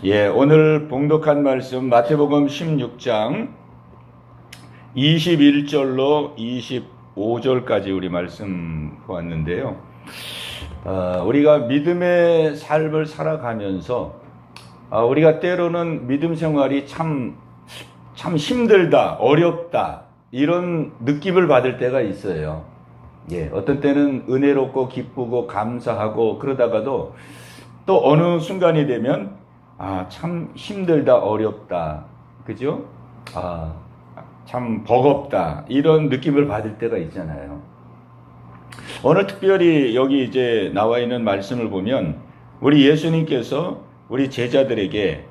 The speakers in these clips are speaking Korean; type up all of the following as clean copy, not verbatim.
오늘 봉독한 말씀 마태복음 16장 21절로 25절까지 우리 말씀 보았는데요. 우리가 믿음의 삶을 살아가면서 우리가 때로는 믿음 생활이 참 힘들다, 어렵다 이런 느낌을 받을 때가 있어요. 어떤 때는 은혜롭고 기쁘고 감사하고 그러다가도 또 어느 순간이 되면 참 힘들다, 어렵다, 그죠? 참 버겁다 이런 느낌을 받을 때가 있잖아요. 오늘 특별히 여기 이제 나와 있는 말씀을 보면 우리 예수님께서 우리 제자들에게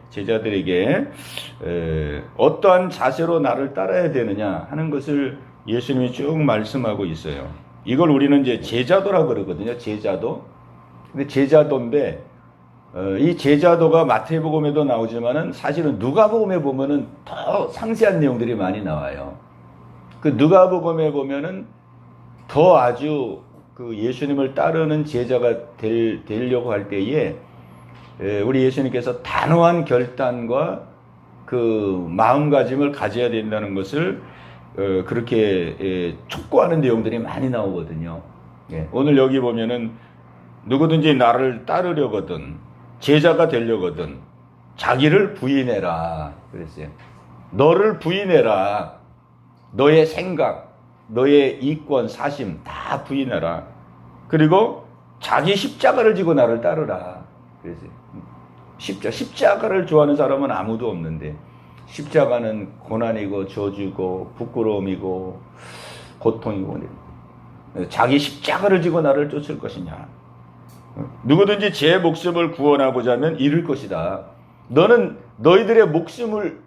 어떠한 자세로 나를 따라야 되느냐 하는 것을 예수님이 쭉 말씀하고 있어요. 이걸 우리는 이제 제자도라고 그러거든요. 제자도. 근데 제자도인데 이 제자도가 마태복음에도 나오지만은 사실은 누가복음에 보면은 더 상세한 내용들이 많이 나와요. 그 누가복음에 보면은 더 아주 그 예수님을 따르는 제자가 되려고 할 때에 우리 예수님께서 단호한 결단과 그 마음가짐을 가져야 된다는 것을 그렇게 촉구하는 내용들이 많이 나오거든요. 오늘 여기 보면은 누구든지 나를 따르려거든 제자가 되려거든 자기를 부인해라 그랬어요. 너를 부인해라. 너의 생각, 너의 이권, 사심 다 부인해라. 그리고 자기 십자가를 지고 나를 따르라 그랬어요. 십자가를 좋아하는 사람은 아무도 없는데 십자가는 고난이고 저주고 부끄러움이고 고통이고 자기 십자가를 지고 나를 쫓을 것이냐. 누구든지 제 목숨을 구원하고자면 잃을 것이다. 너는 너희들의 목숨을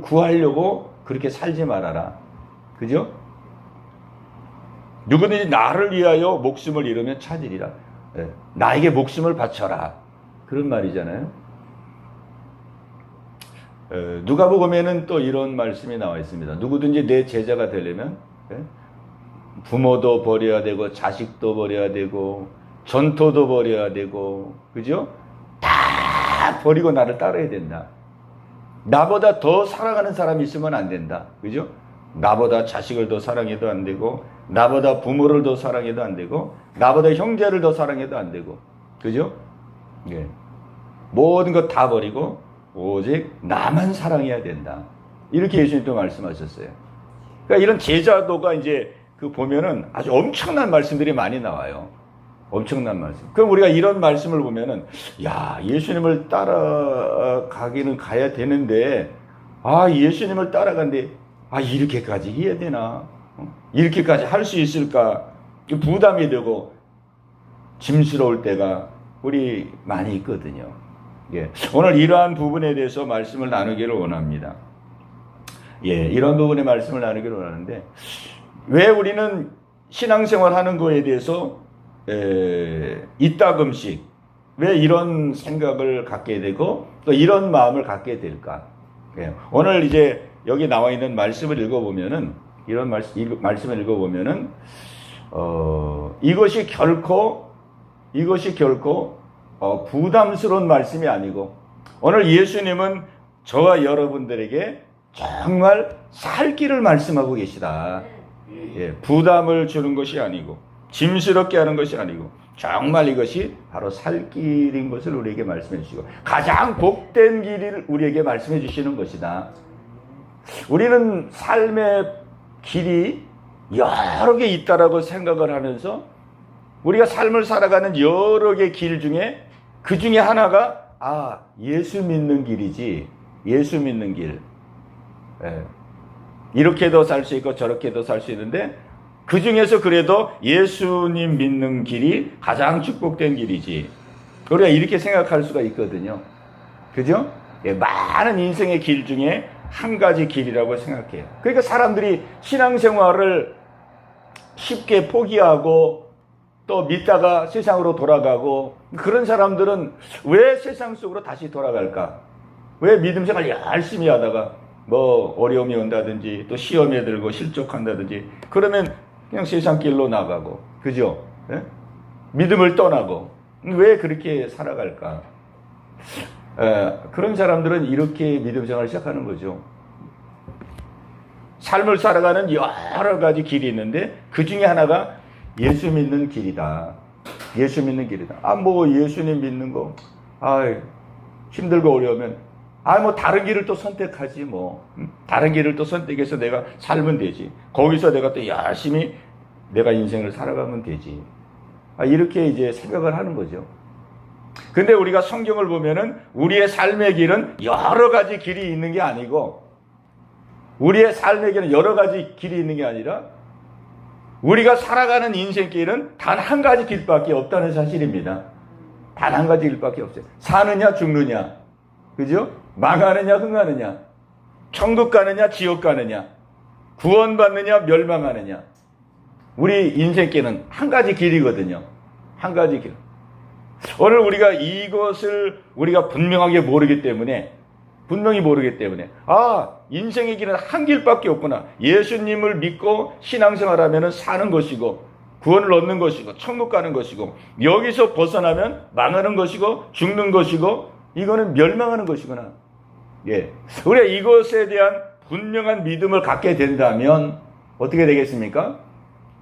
구하려고 그렇게 살지 말아라. 그죠? 누구든지 나를 위하여 목숨을 잃으면 찾으리라. 나에게 목숨을 바쳐라. 그런 말이잖아요. 누가복음에는 또 이런 말씀이 나와 있습니다. 누구든지 내 제자가 되려면 부모도 버려야 되고 자식도 버려야 되고 전토도 버려야 되고, 그죠? 다 버리고 나를 따라야 된다. 나보다 더 사랑하는 사람이 있으면 안 된다. 그죠? 나보다 자식을 더 사랑해도 안 되고, 나보다 부모를 더 사랑해도 안 되고, 나보다 형제를 더 사랑해도 안 되고, 그죠? 모든 것 다 버리고, 오직 나만 사랑해야 된다. 이렇게 예수님도 말씀하셨어요. 그러니까 이런 제자도가 이제 그 보면은 아주 엄청난 말씀들이 많이 나와요. 엄청난 말씀. 그럼 우리가 이런 말씀을 보면은, 예수님을 따라가기는 가야 되는데, 예수님을 따라간데, 이렇게까지 해야 되나? 이렇게까지 할 수 있을까? 부담이 되고, 짐스러울 때가 우리 많이 있거든요. 오늘 이러한 부분에 대해서 말씀을 나누기를 원합니다. 이런 부분의 말씀을 나누기를 원하는데, 왜 우리는 신앙생활 하는 거에 대해서 이따금씩 왜 이런 생각을 갖게 되고 또 이런 마음을 갖게 될까? 오늘 이제 여기 나와 있는 말씀을 읽어보면은 이런 말씀을 읽어보면은 이것이 결코 부담스러운 말씀이 아니고 오늘 예수님은 저와 여러분들에게 정말 살 길을 말씀하고 계시다. 부담을 주는 것이 아니고 짐스럽게 하는 것이 아니고 정말 이것이 바로 살 길인 것을 우리에게 말씀해 주시고 가장 복된 길을 우리에게 말씀해 주시는 것이다. 우리는 삶의 길이 여러 개 있다라고 생각을 하면서 우리가 삶을 살아가는 여러 개 길 중에 그 중에 하나가 예수 믿는 길이지. 예수 믿는 길. 이렇게도 살 수 있고 저렇게도 살 수 있는데 그 중에서 그래도 예수님 믿는 길이 가장 축복된 길이지. 우리가 이렇게 생각할 수가 있거든요. 그죠? 많은 인생의 길 중에 한 가지 길이라고 생각해요. 그러니까 사람들이 신앙생활을 쉽게 포기하고 또 믿다가 세상으로 돌아가고 그런 사람들은 왜 세상 속으로 다시 돌아갈까? 왜 믿음생활 열심히 하다가 뭐 어려움이 온다든지 또 시험에 들고 실족한다든지 그러면 그냥 세상 길로 나가고, 그죠? 믿음을 떠나고 왜 그렇게 살아갈까? 그런 사람들은 이렇게 믿음 생활을 시작하는 거죠. 삶을 살아가는 여러 가지 길이 있는데 그 중에 하나가 예수 믿는 길이다. 예수 믿는 길이다. 뭐 예수님 믿는 거, 힘들고 어려우면, 뭐 다른 길을 또 선택하지 뭐. 다른 길을 또 선택해서 내가 살면 되지. 거기서 내가 또 열심히 내가 인생을 살아가면 되지. 이렇게 이제 생각을 하는 거죠. 근데 우리가 성경을 보면은 우리의 삶의 길은 여러 가지 길이 있는 게 아니고, 우리의 삶의 길은 여러 가지 길이 있는 게 아니라 우리가 살아가는 인생길은 단 한 가지 길밖에 없다는 사실입니다. 단 한 가지 길밖에 없어요. 사느냐 죽느냐, 그죠? 망하느냐 흥하느냐, 천국 가느냐 지옥 가느냐, 구원받느냐 멸망하느냐. 우리 인생길은 한 가지 길이거든요. 한 가지 길. 오늘 우리가 이것을 우리가 분명히 모르기 때문에 인생의 길은 한 길밖에 없구나. 예수님을 믿고 신앙생활하면 사는 것이고 구원을 얻는 것이고 천국 가는 것이고, 여기서 벗어나면 망하는 것이고 죽는 것이고 이거는 멸망하는 것이구나. 우리가 이것에 대한 분명한 믿음을 갖게 된다면 어떻게 되겠습니까?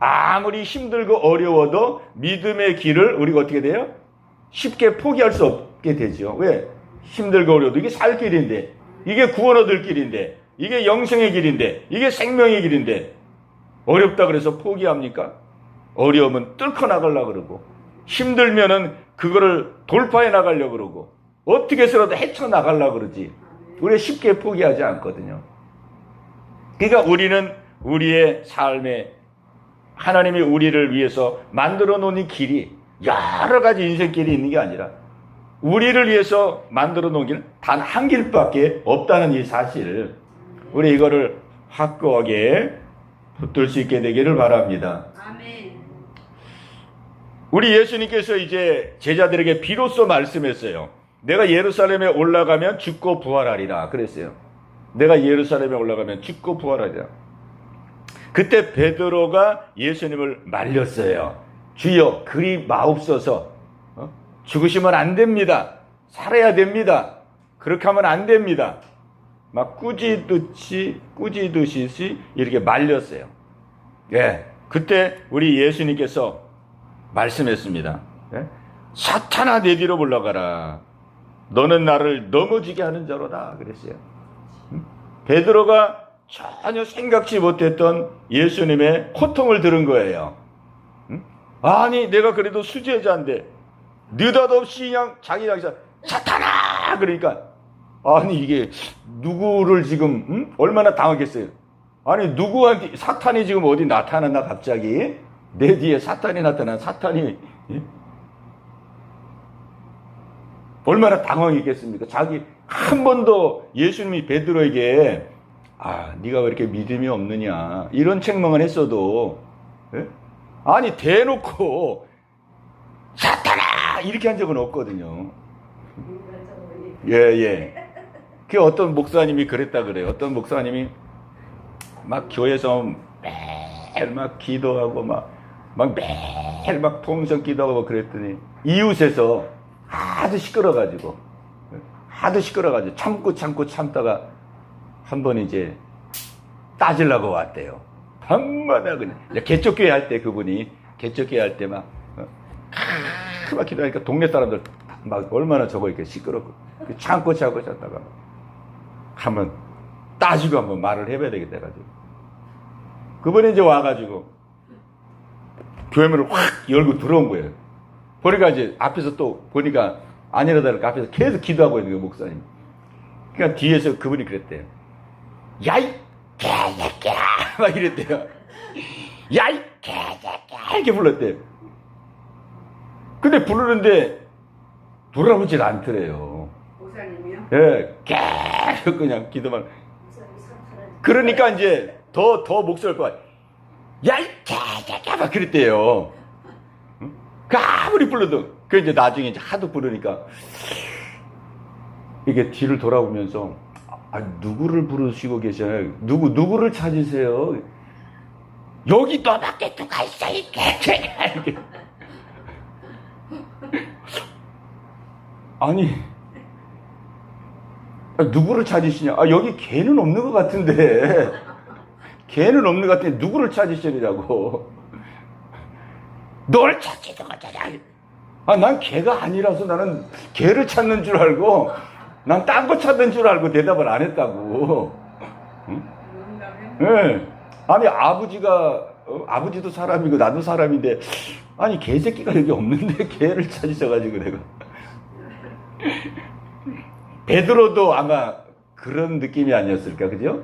아무리 힘들고 어려워도 믿음의 길을 우리가 어떻게 돼요? 쉽게 포기할 수 없게 되죠. 왜? 힘들고 어려워도 이게 살 길인데, 이게 구원 얻을 길인데, 이게 영생의 길인데, 이게 생명의 길인데 어렵다 그래서 포기합니까? 어려우면 뚫고 나가려고 그러고, 힘들면은 그거를 돌파해 나가려고 그러고, 어떻게 해서라도 헤쳐나가려고 그러지. 우리가 쉽게 포기하지 않거든요. 그러니까 우리는 우리의 삶에 하나님이 우리를 위해서 만들어 놓은 길이 여러 가지 인생길이 있는 게 아니라 우리를 위해서 만들어 놓은 길은 단 한 길밖에 없다는 이 사실을, 우리 이거를 확고하게 붙들 수 있게 되기를 바랍니다. 아멘. 우리 예수님께서 이제 제자들에게 비로소 말씀했어요. 내가 예루살렘에 올라가면 죽고 부활하리라 그랬어요. 내가 예루살렘에 올라가면 죽고 부활하리라. 그때 베드로가 예수님을 말렸어요. 주여 그리 마옵소서. 죽으시면 안 됩니다. 살아야 됩니다. 그렇게 하면 안 됩니다. 막 꾸짖듯이 이렇게 말렸어요. 그때 우리 예수님께서 말씀했습니다. 사탄아 내 뒤로 물러가라. 너는 나를 넘어지게 하는 자로다 그랬어요. 베드로가 전혀 생각지 못했던 예수님의 고통을 들은 거예요. 아니 내가 그래도 수제자인데 느닷없이 그냥 자기가 사탄아 그러니까, 아니 이게 누구를 지금 얼마나 당하겠어요. 아니 누구한테 사탄이 지금 어디 나타났나, 갑자기 내 뒤에 사탄이 나타난, 사탄이 얼마나 당황했겠습니까? 자기 한 번도 예수님이 베드로에게 네가 왜 이렇게 믿음이 없느냐 이런 책망을 했어도, 아니 대놓고 사탄아 이렇게 한 적은 없거든요. 그 어떤 목사님이 그랬다 그래요. 어떤 목사님이 막 교회에서 매일 막 기도하고 막 매일 막 통성 기도하고 그랬더니 이웃에서 하도 시끄러가지고 참다가 한 번 이제 따지려고 왔대요. 한마다 그냥 개척교회 할 때, 그분이 개척교회 할 때 막 기도하니까 동네 사람들 막 얼마나 저거 이렇게 시끄럽고 참고 참다가 한번 따지고 한번 말을 해봐야 되겠다 해가지고 그분이 이제 와가지고 교회문을 확 열고 들어온 거예요. 보니까 이제 앞에서 또 보니까 아니라 다를까 앞에서 계속 기도하고 있는 거예요, 목사님. 그러니까 뒤에서 그분이 그랬대요. 야이 개새끼야 막 이랬대요. 야이 개새끼야 이렇게 불렀대요. 근데 부르는데 돌아보질 않더래요. 목사님이요? 계속 그냥 기도만. 그러니까 이제 더 목소리를 봐. 야이 개새끼야 막 그랬대요. 그 아무리 불러도. 그 이제 나중에 이제 하도 부르니까 이게 뒤를 돌아보면서 누구를 부르시고 계셔요? 누구를 찾으세요? 여기 너밖에 누가 있어 이 개새끼야 이렇게. 누구를 찾으시냐? 여기 개는 없는 것 같은데. 개는 없는 것 같은데 누구를 찾으시냐고. 널 찾지도 못하냐. 난 개가 아니라서 나는 개를 찾는 줄 알고, 난 딴 거 찾는 줄 알고 대답을 안 했다고. 응? 네. 아니, 아버지도 사람이고 나도 사람인데, 아니, 개새끼가 여기 없는데 개를 찾으셔가지고 내가. 베드로도 아마 그런 느낌이 아니었을까, 그죠?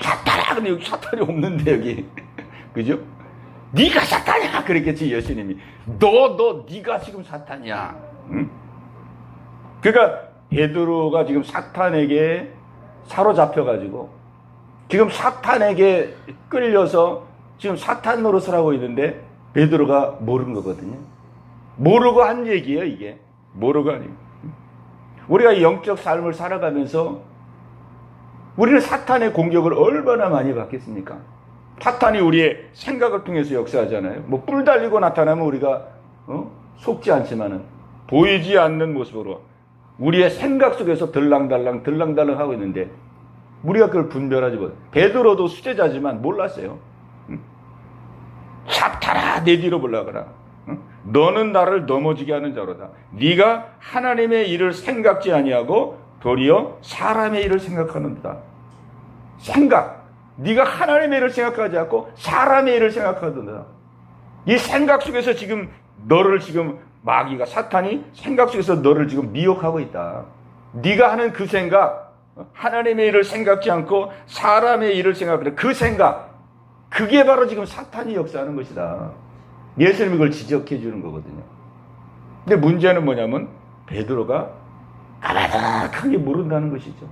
사탄아! 근데 여기 사탄이 없는데, 여기. 그죠? 네가 사탄이야! 그랬겠지, 예수님이. 네가 지금 사탄이야. 응? 그러니까, 베드로가 지금 사탄에게 사로잡혀가지고, 지금 사탄에게 끌려서 지금 사탄 노릇을 하고 있는데, 베드로가 모르는 거거든요. 모르고 한 얘기예요, 이게. 모르고 하는. 우리가 영적 삶을 살아가면서 우리는 사탄의 공격을 얼마나 많이 받겠습니까? 사탄이 우리의 생각을 통해서 역사하잖아요. 뭐 뿔 달리고 나타나면 우리가 속지 않지만은 보이지 않는 모습으로 우리의 생각 속에서 들랑달랑 하고 있는데 우리가 그걸 분별하지 못해. 베드로도 수제자지만 몰랐어요. 사탄아, 내 뒤로 물러가라. 너는 나를 넘어지게 하는 자로다. 네가 하나님의 일을 생각지 아니하고 도리어 사람의 일을 생각하는다. 생각. 네가 하나님의 일을 생각하지 않고 사람의 일을 생각하는다. 이 생각 속에서 지금 너를 지금 마귀가 사탄이 생각 속에서 너를 지금 미혹하고 있다. 네가 하는 그 생각, 하나님의 일을 생각지 않고 사람의 일을 생각하는 그 생각, 그게 바로 지금 사탄이 역사하는 것이다. 예수님이 그걸 지적해 주는 거거든요. 근데 문제는 뭐냐면 베드로가 까마득하게 모른다는 것이죠.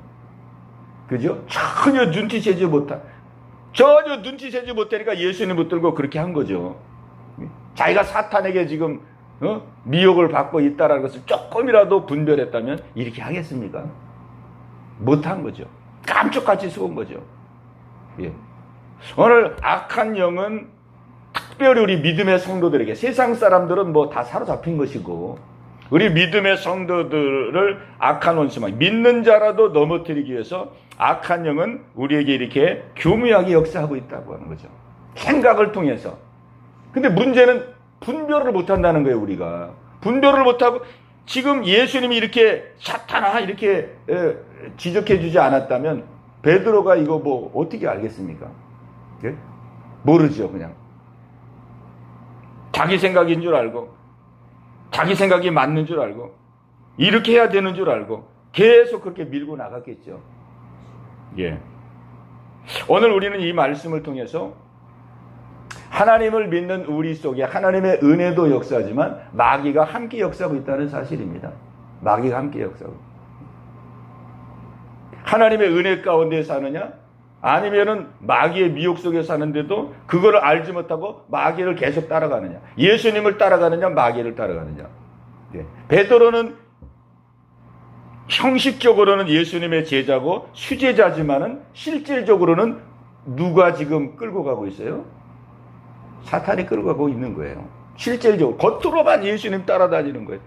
그죠? 전혀 눈치채지 못하니까 예수님 붙들고 그렇게 한 거죠. 자기가 사탄에게 지금 미혹을 받고 있다는 것을 조금이라도 분별했다면 이렇게 하겠습니까? 못한 거죠. 깜짝같이 속은 거죠. 예. 오늘 악한 영은 특별히 우리 믿음의 성도들에게, 세상 사람들은 뭐 다 사로잡힌 것이고 우리 믿음의 성도들을 악한 원수만 믿는 자라도 넘어뜨리기 위해서 악한 영은 우리에게 이렇게 교묘하게 역사하고 있다고 하는 거죠. 생각을 통해서. 근데 문제는 분별을 못한다는 거예요. 우리가 분별을 못하고 지금 예수님이 이렇게 사탄아 이렇게 지적해 주지 않았다면 베드로가 이거 뭐 어떻게 알겠습니까? 예? 모르죠. 그냥 자기 생각인 줄 알고 자기 생각이 맞는 줄 알고 이렇게 해야 되는 줄 알고 계속 그렇게 밀고 나갔겠죠. 예. 오늘 우리는 이 말씀을 통해서 하나님을 믿는 우리 속에 하나님의 은혜도 역사하지만 마귀가 함께 역사하고 있다는 사실입니다. 마귀가 함께 역사하고. 하나님의 은혜 가운데 사느냐? 아니면은 마귀의 미혹 속에 사는데도 그거를 알지 못하고 마귀를 계속 따라가느냐? 예수님을 따라가느냐? 마귀를 따라가느냐? 예. 베드로는 형식적으로는 예수님의 제자고 수제자지만은 실질적으로는 누가 지금 끌고 가고 있어요? 사탄이 끌고 가고 있는 거예요. 실질적으로 겉으로만 예수님 따라다니는 거예요.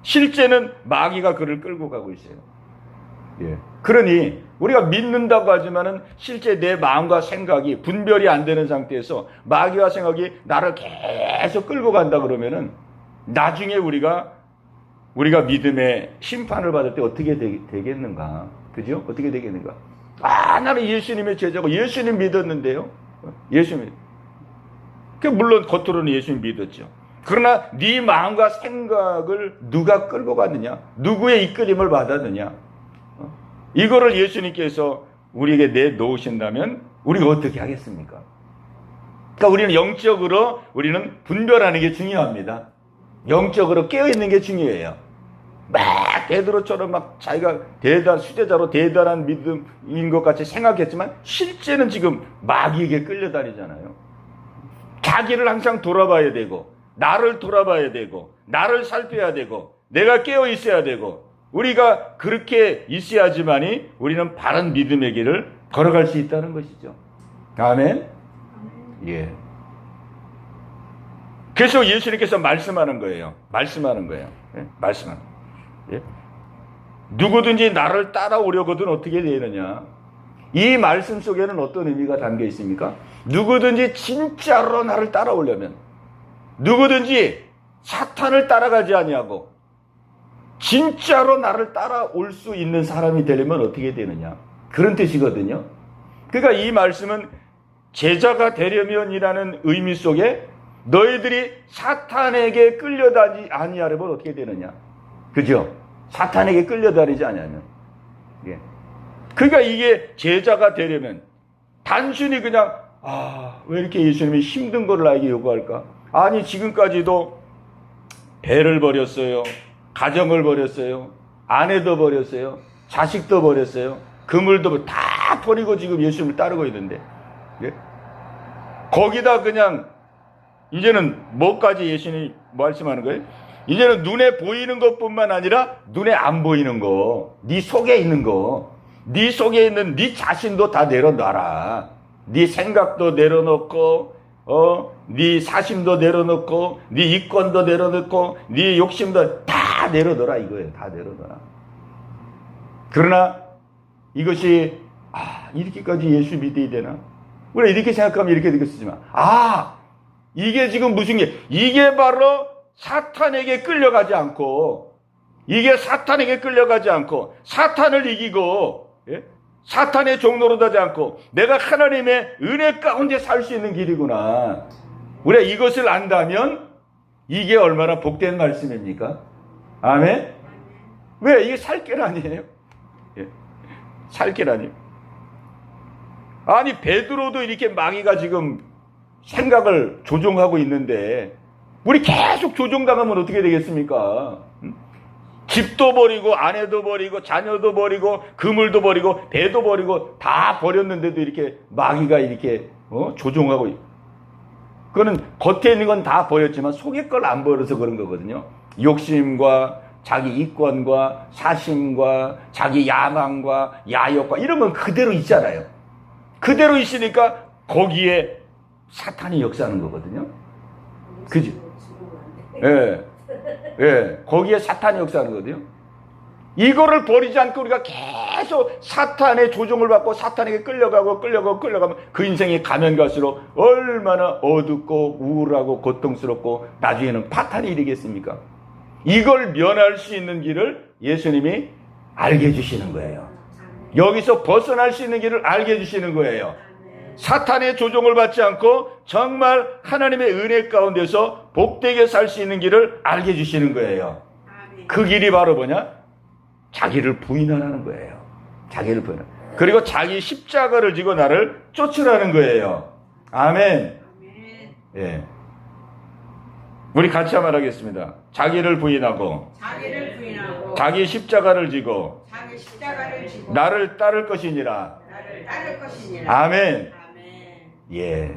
실제는 마귀가 그를 끌고 가고 있어요. 예. 그러니 우리가 믿는다고 하지만은 실제 내 마음과 생각이 분별이 안 되는 상태에서 마귀와 생각이 나를 계속 끌고 간다 그러면은 나중에 우리가 믿음의 심판을 받을 때 어떻게 되겠는가? 그죠? 어떻게 되겠는가? 나는 예수님의 제자고 예수님 믿었는데요. 예수님. 물론 겉으로는 예수님 믿었죠. 그러나 네 마음과 생각을 누가 끌고 갔느냐? 누구의 이끌림을 받았느냐? 이거를 예수님께서 우리에게 내놓으신다면 우리가 어떻게 하겠습니까? 그러니까 우리는 영적으로 우리는 분별하는 게 중요합니다. 영적으로 깨어있는 게 중요해요. 막 베드로처럼 막 자기가 수제자로 대단한 믿음인 것 같이 생각했지만 실제는 지금 마귀에게 끌려다니잖아요. 자기를 항상 돌아봐야 되고 나를 돌아봐야 되고 나를 살펴야 되고 내가 깨어있어야 되고 우리가 그렇게 있어야지만이 우리는 바른 믿음의 길을 걸어갈 수 있다는 것이죠. 아멘? 예. 그래서 예수님께서 말씀하는 거예요. 예? 말씀하는 거예요. 예? 누구든지 나를 따라오려거든 어떻게 되느냐. 이 말씀 속에는 어떤 의미가 담겨 있습니까? 누구든지 진짜로 나를 따라오려면, 누구든지 사탄을 따라가지 아니하고 진짜로 나를 따라올 수 있는 사람이 되려면 어떻게 되느냐, 그런 뜻이거든요. 그러니까 이 말씀은 제자가 되려면이라는 의미 속에 너희들이 사탄에게 끌려다니지 아니하려면 어떻게 되느냐, 그죠? 사탄에게 끌려다니지 아니하면. 예. 그러니까 이게 제자가 되려면 단순히 그냥 왜 이렇게 예수님이 힘든 거를 나에게 요구할까? 아니 지금까지도 배를 버렸어요, 가정을 버렸어요, 아내도 버렸어요, 자식도 버렸어요, 그물도 다 버리고 지금 예수님을 따르고 있는데, 예? 거기다 그냥 이제는 뭐까지 예수님이 말씀하는 거예요? 이제는 눈에 보이는 것뿐만 아니라 눈에 안 보이는 거, 네 속에 있는 거, 네 속에 있는 네 자신도 다 내려놔라. 네 생각도 내려놓고, 네 사심도 내려놓고, 네 이권도 내려놓고, 네 욕심도 다 내려놓으라 이거예요. 다 내려놓으라. 그러나 이것이 이렇게까지 예수 믿어야 되나? 우리가 이렇게 생각하면 이렇게 되겠지만, 이게 지금 무슨 게, 이게 바로 사탄에게 끌려가지 않고, 이게 사탄에게 끌려가지 않고, 사탄을 이기고, 예? 사탄의 종로로 되지 않고, 내가 하나님의 은혜 가운데 살 수 있는 길이구나. 우리가 이것을 안다면, 이게 얼마나 복된 말씀입니까? 아멘? 왜? 이게 살 길 아니에요? 예. 살 길 아니에요? 아니, 베드로도 이렇게 마귀가 지금 생각을 조종하고 있는데, 우리 계속 조종당하면 어떻게 되겠습니까? 집도 버리고, 아내도 버리고, 자녀도 버리고, 그물도 버리고, 배도 버리고, 다 버렸는데도 이렇게 마귀가 이렇게 조종하고 있고. 그거는 겉에 있는 건 다 버렸지만 속에 걸 안 버려서 그런 거거든요. 욕심과 자기 이권과 사심과 자기 야망과 야욕과 이런 건 그대로 있잖아요. 그대로 있으니까 거기에 사탄이 역사하는 거거든요. 그죠? 예. 예. 거기에 사탄이 역사하는 거거든요. 이거를 버리지 않고 우리가 계속 사탄의 조종을 받고 사탄에게 끌려가면 그 인생이 가면 갈수록 얼마나 어둡고 우울하고 고통스럽고 나중에는 파탄이 일이겠습니까? 이걸 면할 수 있는 길을 예수님이 알게 해주시는 거예요. 여기서 벗어날 수 있는 길을 알게 해주시는 거예요. 사탄의 조종을 받지 않고 정말 하나님의 은혜 가운데서 복되게 살 수 있는 길을 알게 해주시는 거예요. 그 길이 바로 뭐냐? 자기를 부인하라는 거예요. 자기를 부인하라. 그리고 자기 십자가를 지고 나를 쫓으라는 거예요. 아멘. 예. 우리 같이 한번 하겠습니다. 자기를 부인하고 자기 십자가를 지고 나를 따를 것이니라. 아멘. 예.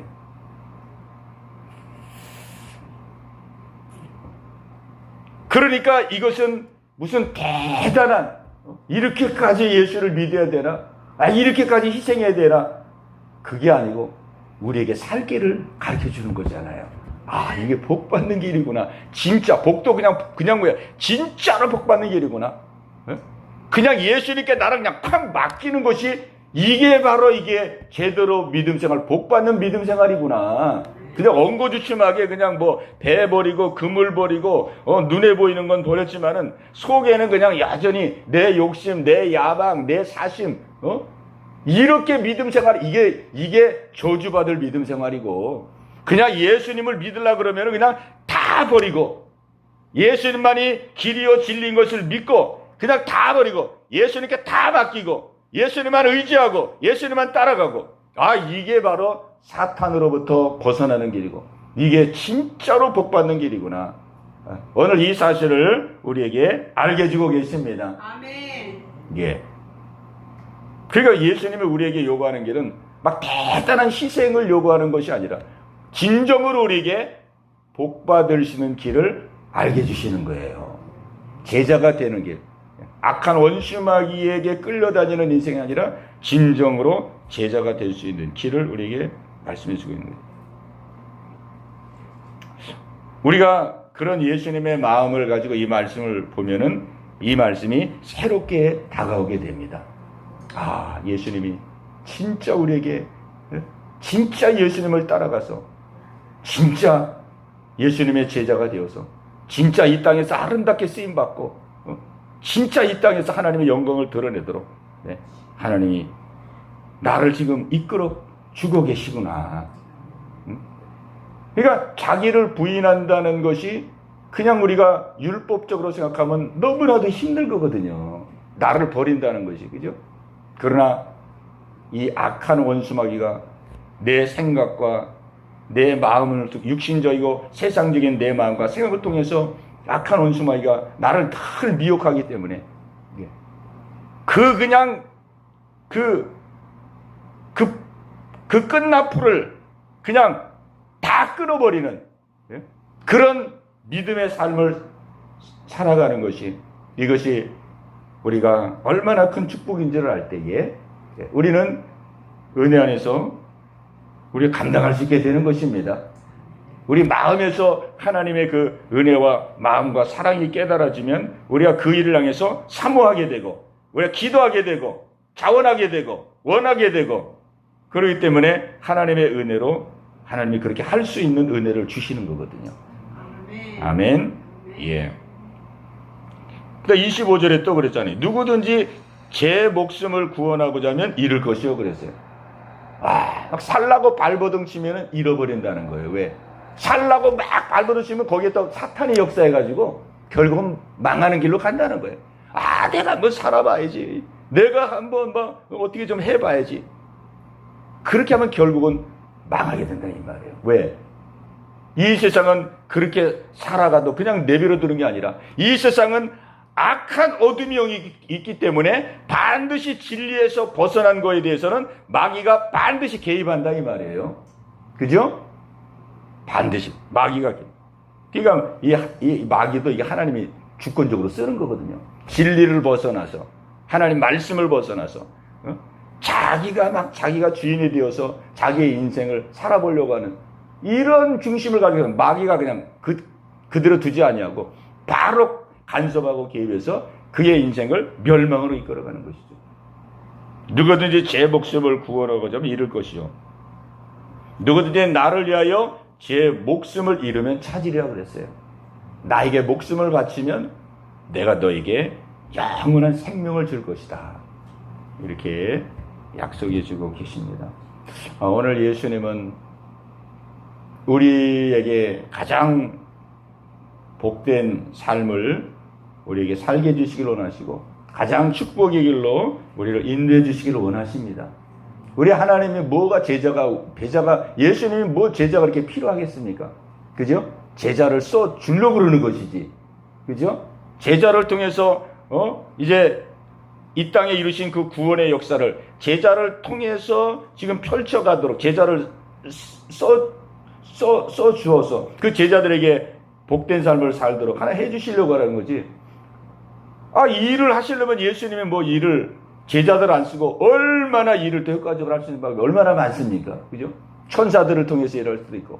그러니까 이것은 무슨 대단한, 이렇게까지 예수를 믿어야 되나? 이렇게까지 희생해야 되나? 그게 아니고 우리에게 살 길을 가르쳐 주는 거잖아요. 이게 복 받는 길이구나. 진짜 복도 그냥 뭐야? 진짜로 복 받는 길이구나. 그냥 예수님께 나를 그냥 콱 맡기는 것이 이게 바로 이게 제대로 믿음 생활, 복 받는 믿음 생활이구나. 그냥 엉거주춤하게 그냥 뭐 배 버리고 그물 버리고 눈에 보이는 건 버렸지만은 속에는 그냥 여전히 내 욕심, 내 야망, 내 사심, 이렇게 믿음 생활, 이게 저주받을 믿음 생활이고, 그냥 예수님을 믿으려 그러면 그냥 다 버리고, 예수님만이 길이요 진리인 것을 믿고 그냥 다 버리고 예수님께 다 맡기고 예수님만 의지하고 예수님만 따라가고, 이게 바로 사탄으로부터 벗어나는 길이고 이게 진짜로 복받는 길이구나. 오늘 이 사실을 우리에게 알게 해주고 계십니다. 아멘. 예. 그러니까 예수님이 우리에게 요구하는 길은 막 대단한 희생을 요구하는 것이 아니라 진정으로 우리에게 복받으시는 길을 알게 해주시는 거예요. 제자가 되는 길. 악한 원수마귀에게 끌려다니는 인생이 아니라 진정으로 제자가 될 수 있는 길을 우리에게 말씀해 주고 있는 거예요. 우리가 그런 예수님의 마음을 가지고 이 말씀을 보면은 이 말씀이 새롭게 다가오게 됩니다. 아, 예수님이 진짜 우리에게, 진짜 예수님을 따라가서 진짜 예수님의 제자가 되어서 진짜 이 땅에서 아름답게 쓰임받고 진짜 이 땅에서 하나님의 영광을 드러내도록 하나님이 나를 지금 이끌어 주고 계시구나. 그러니까 자기를 부인한다는 것이 그냥 우리가 율법적으로 생각하면 너무나도 힘든 거거든요. 나를 버린다는 것이, 그죠? 그러나 이 악한 원수마귀가 내 생각과 내 마음을, 육신적이고 세상적인 내 마음과 생각을 통해서 악한 원수마귀가 나를 늘 미혹하기 때문에 그 끝나풀을 그냥 다 끊어버리는 그런 믿음의 삶을 살아가는 것이, 이것이 우리가 얼마나 큰 축복인지를 알 때에 우리는 은혜 안에서 우리가 감당할 수 있게 되는 것입니다. 우리 마음에서 하나님의 그 은혜와 마음과 사랑이 깨달아지면 우리가 그 일을 향해서 사모하게 되고 우리가 기도하게 되고 자원하게 되고 원하게 되고, 그렇기 때문에 하나님의 은혜로 하나님이 그렇게 할 수 있는 은혜를 주시는 거거든요. 아멘. 예. 25절에 또 그랬잖아요. 누구든지 제 목숨을 구원하고자 하면 잃을 것이요 그랬어요. 막 살라고 발버둥 치면 잃어버린다는 거예요. 왜? 살라고 막 발버둥 치면 거기에 또 사탄이 역사해가지고 결국은 망하는 길로 간다는 거예요. 내가 한번 살아봐야지. 내가 한번 어떻게 좀 해봐야지. 그렇게 하면 결국은 망하게 된다 이 말이에요. 왜? 이 세상은 그렇게 살아가도 그냥 내버려 두는 게 아니라 이 세상은 악한 어둠이 영이 있기 때문에 반드시 진리에서 벗어난 거에 대해서는 마귀가 반드시 개입한다 이 말이에요. 그죠? 반드시 마귀가 그러니까 이 마귀도 이게 하나님이 주권적으로 쓰는 거거든요. 진리를 벗어나서 하나님 말씀을 벗어나서 자기가 주인이 되어서 자기의 인생을 살아보려고 하는 이런 중심을 가지고 마귀가 그냥 그대로 두지 아니하고 바로 간섭하고 개입해서 그의 인생을 멸망으로 이끌어가는 것이죠. 누구든지 제 목숨을 구원하고자 하면 잃을 것이요, 누구든지 나를 위하여 제 목숨을 잃으면 찾으리라 그랬어요. 나에게 목숨을 바치면 내가 너에게 영원한 생명을 줄 것이다. 이렇게 약속해 주고 계십니다. 오늘 예수님은 우리에게 가장 복된 삶을 우리에게 살게 해주시길 원하시고 가장 축복의 길로 우리를 인도해 주시기를 원하십니다. 우리 하나님이 뭐가 배자가 예수님이 뭐 제자가 이렇게 필요하겠습니까? 그죠? 제자를 써 주려고 그러는 것이지. 그죠? 제자를 통해서 이제 이 땅에 이루신 그 구원의 역사를 제자를 통해서 지금 펼쳐가도록 제자를 써 주어서 그 제자들에게 복된 삶을 살도록 하나 해주시려고 하는 거지. 이 일을 하시려면 예수님이 뭐 일을 제자들 안 쓰고 얼마나 일을 더 효과적으로 할 수 있는 방법이 얼마나 많습니까? 그죠? 천사들을 통해서 일할 수도 있고.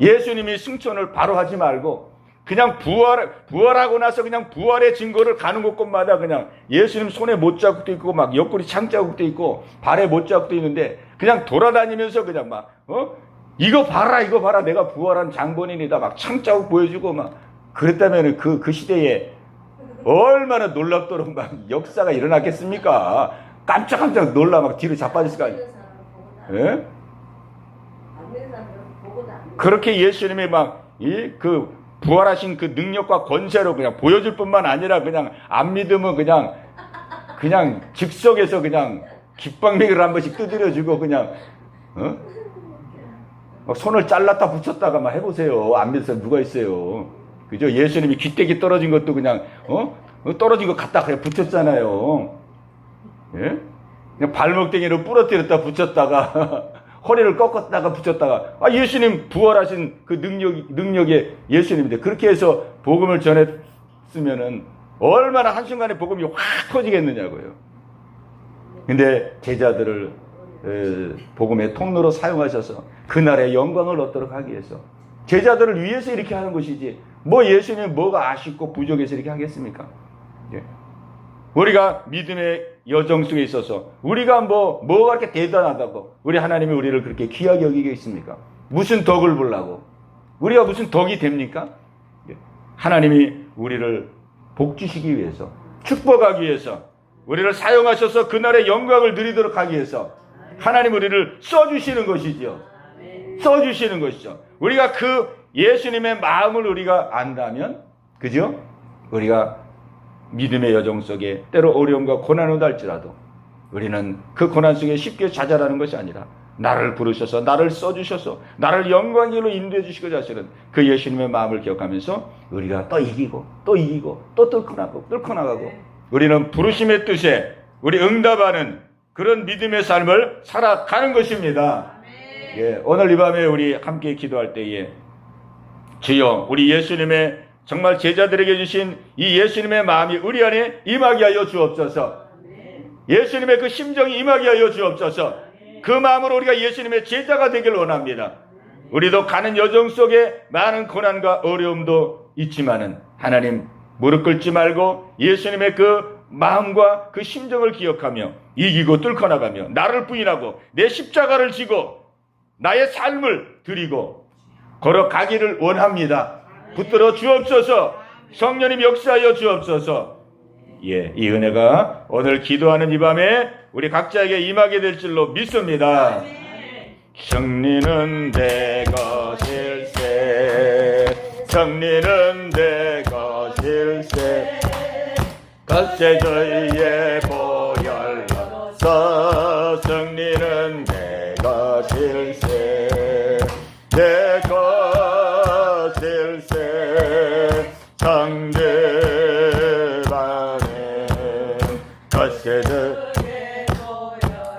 예수님이 승천을 바로 하지 말고 그냥 부활하고 나서 그냥 부활의 증거를 가는 곳곳마다 그냥 예수님 손에 못자국도 있고 막 옆구리 창자국도 있고 발에 못자국도 있는데 그냥 돌아다니면서 그냥 이거 봐라 내가 부활한 장본인이다 막 창자국 보여주고 막 그랬다면 그 시대에 얼마나 놀랍도록 막 역사가 일어났겠습니까? 깜짝깜짝 놀라 막 뒤로 자빠졌을 거 아니에요. 예? 그렇게 예수님이 그 부활하신 그 능력과 권세로 그냥 보여줄 뿐만 아니라 그냥 안 믿으면 그냥 즉석에서 그냥 깃방맹이를 한 번씩 두드려주고 그냥 막 손을 잘랐다 붙였다가 막 해보세요. 안 믿을 사람 누가 있어요? 그죠? 예수님이 귀때기 떨어진 것도 그냥 떨어진 거 갖다 그냥 붙였잖아요. 예? 그냥 발목땡이를 부러뜨렸다 붙였다가 허리를 꺾었다가 붙였다가 예수님 부활하신 그 능력의 예수님인데 그렇게 해서 복음을 전했으면은 얼마나 한순간에 복음이 확 퍼지겠느냐고요. 근데 제자들을 복음의 통로로 사용하셔서 그날의 영광을 얻도록 하기 위해서 제자들을 위해서 이렇게 하는 것이지 뭐 예수님이 뭐가 아쉽고 부족해서 이렇게 하겠습니까? 예. 우리가 믿음의 여정 속에 있어서 우리가 뭐가 그렇게 대단하다고 우리 하나님이 우리를 그렇게 귀하게 여기겠습니까? 무슨 덕을 보려고? 우리가 무슨 덕이 됩니까? 예. 하나님이 우리를 복 주시기 위해서, 축복하기 위해서, 우리를 사용하셔서 그날의 영광을 누리도록 하기 위해서 하나님 우리를 써주시는 것이죠. 써주시는 것이죠. 우리가 그 예수님의 마음을 우리가 안다면, 그죠? 우리가 믿음의 여정 속에 때로 어려움과 고난을 할지라도 우리는 그 고난 속에 쉽게 좌절하는 것이 아니라 나를 부르셔서 나를 써주셔서 나를 영광으로 인도해 주시고자 하시는 그 예수님의 마음을 기억하면서 우리가 또 이기고 또 이기고 또 뚫고 나가고 우리는 부르심의 뜻에 우리 응답하는 그런 믿음의 삶을 살아가는 것입니다. 예, 오늘 이 밤에 우리 함께 기도할 때에 주여 우리 예수님의 정말 제자들에게 주신 이 예수님의 마음이 우리 안에 임하게 하여 주옵소서. 예수님의 그 심정이 임하게 하여 주옵소서. 그 마음으로 우리가 예수님의 제자가 되길 원합니다. 우리도 가는 여정 속에 많은 고난과 어려움도 있지만은 하나님 무릎 꿇지 말고 예수님의 그 마음과 그 심정을 기억하며 이기고 뚫고 나가며 나를 부인하고 내 십자가를 지고 나의 삶을 드리고 걸어가기를 원합니다. 붙들어 주옵소서. 성령님 역사하여 주옵소서. 예, 이 은혜가 오늘 기도하는 이 밤에 우리 각자에게 임하게 될 줄로 믿습니다. 승리는 내 것일세, 승리는 내 것일세, 겉에 저희의 보혈로서 승리는 내 것일세, 내 것일세, 상대방은 겉에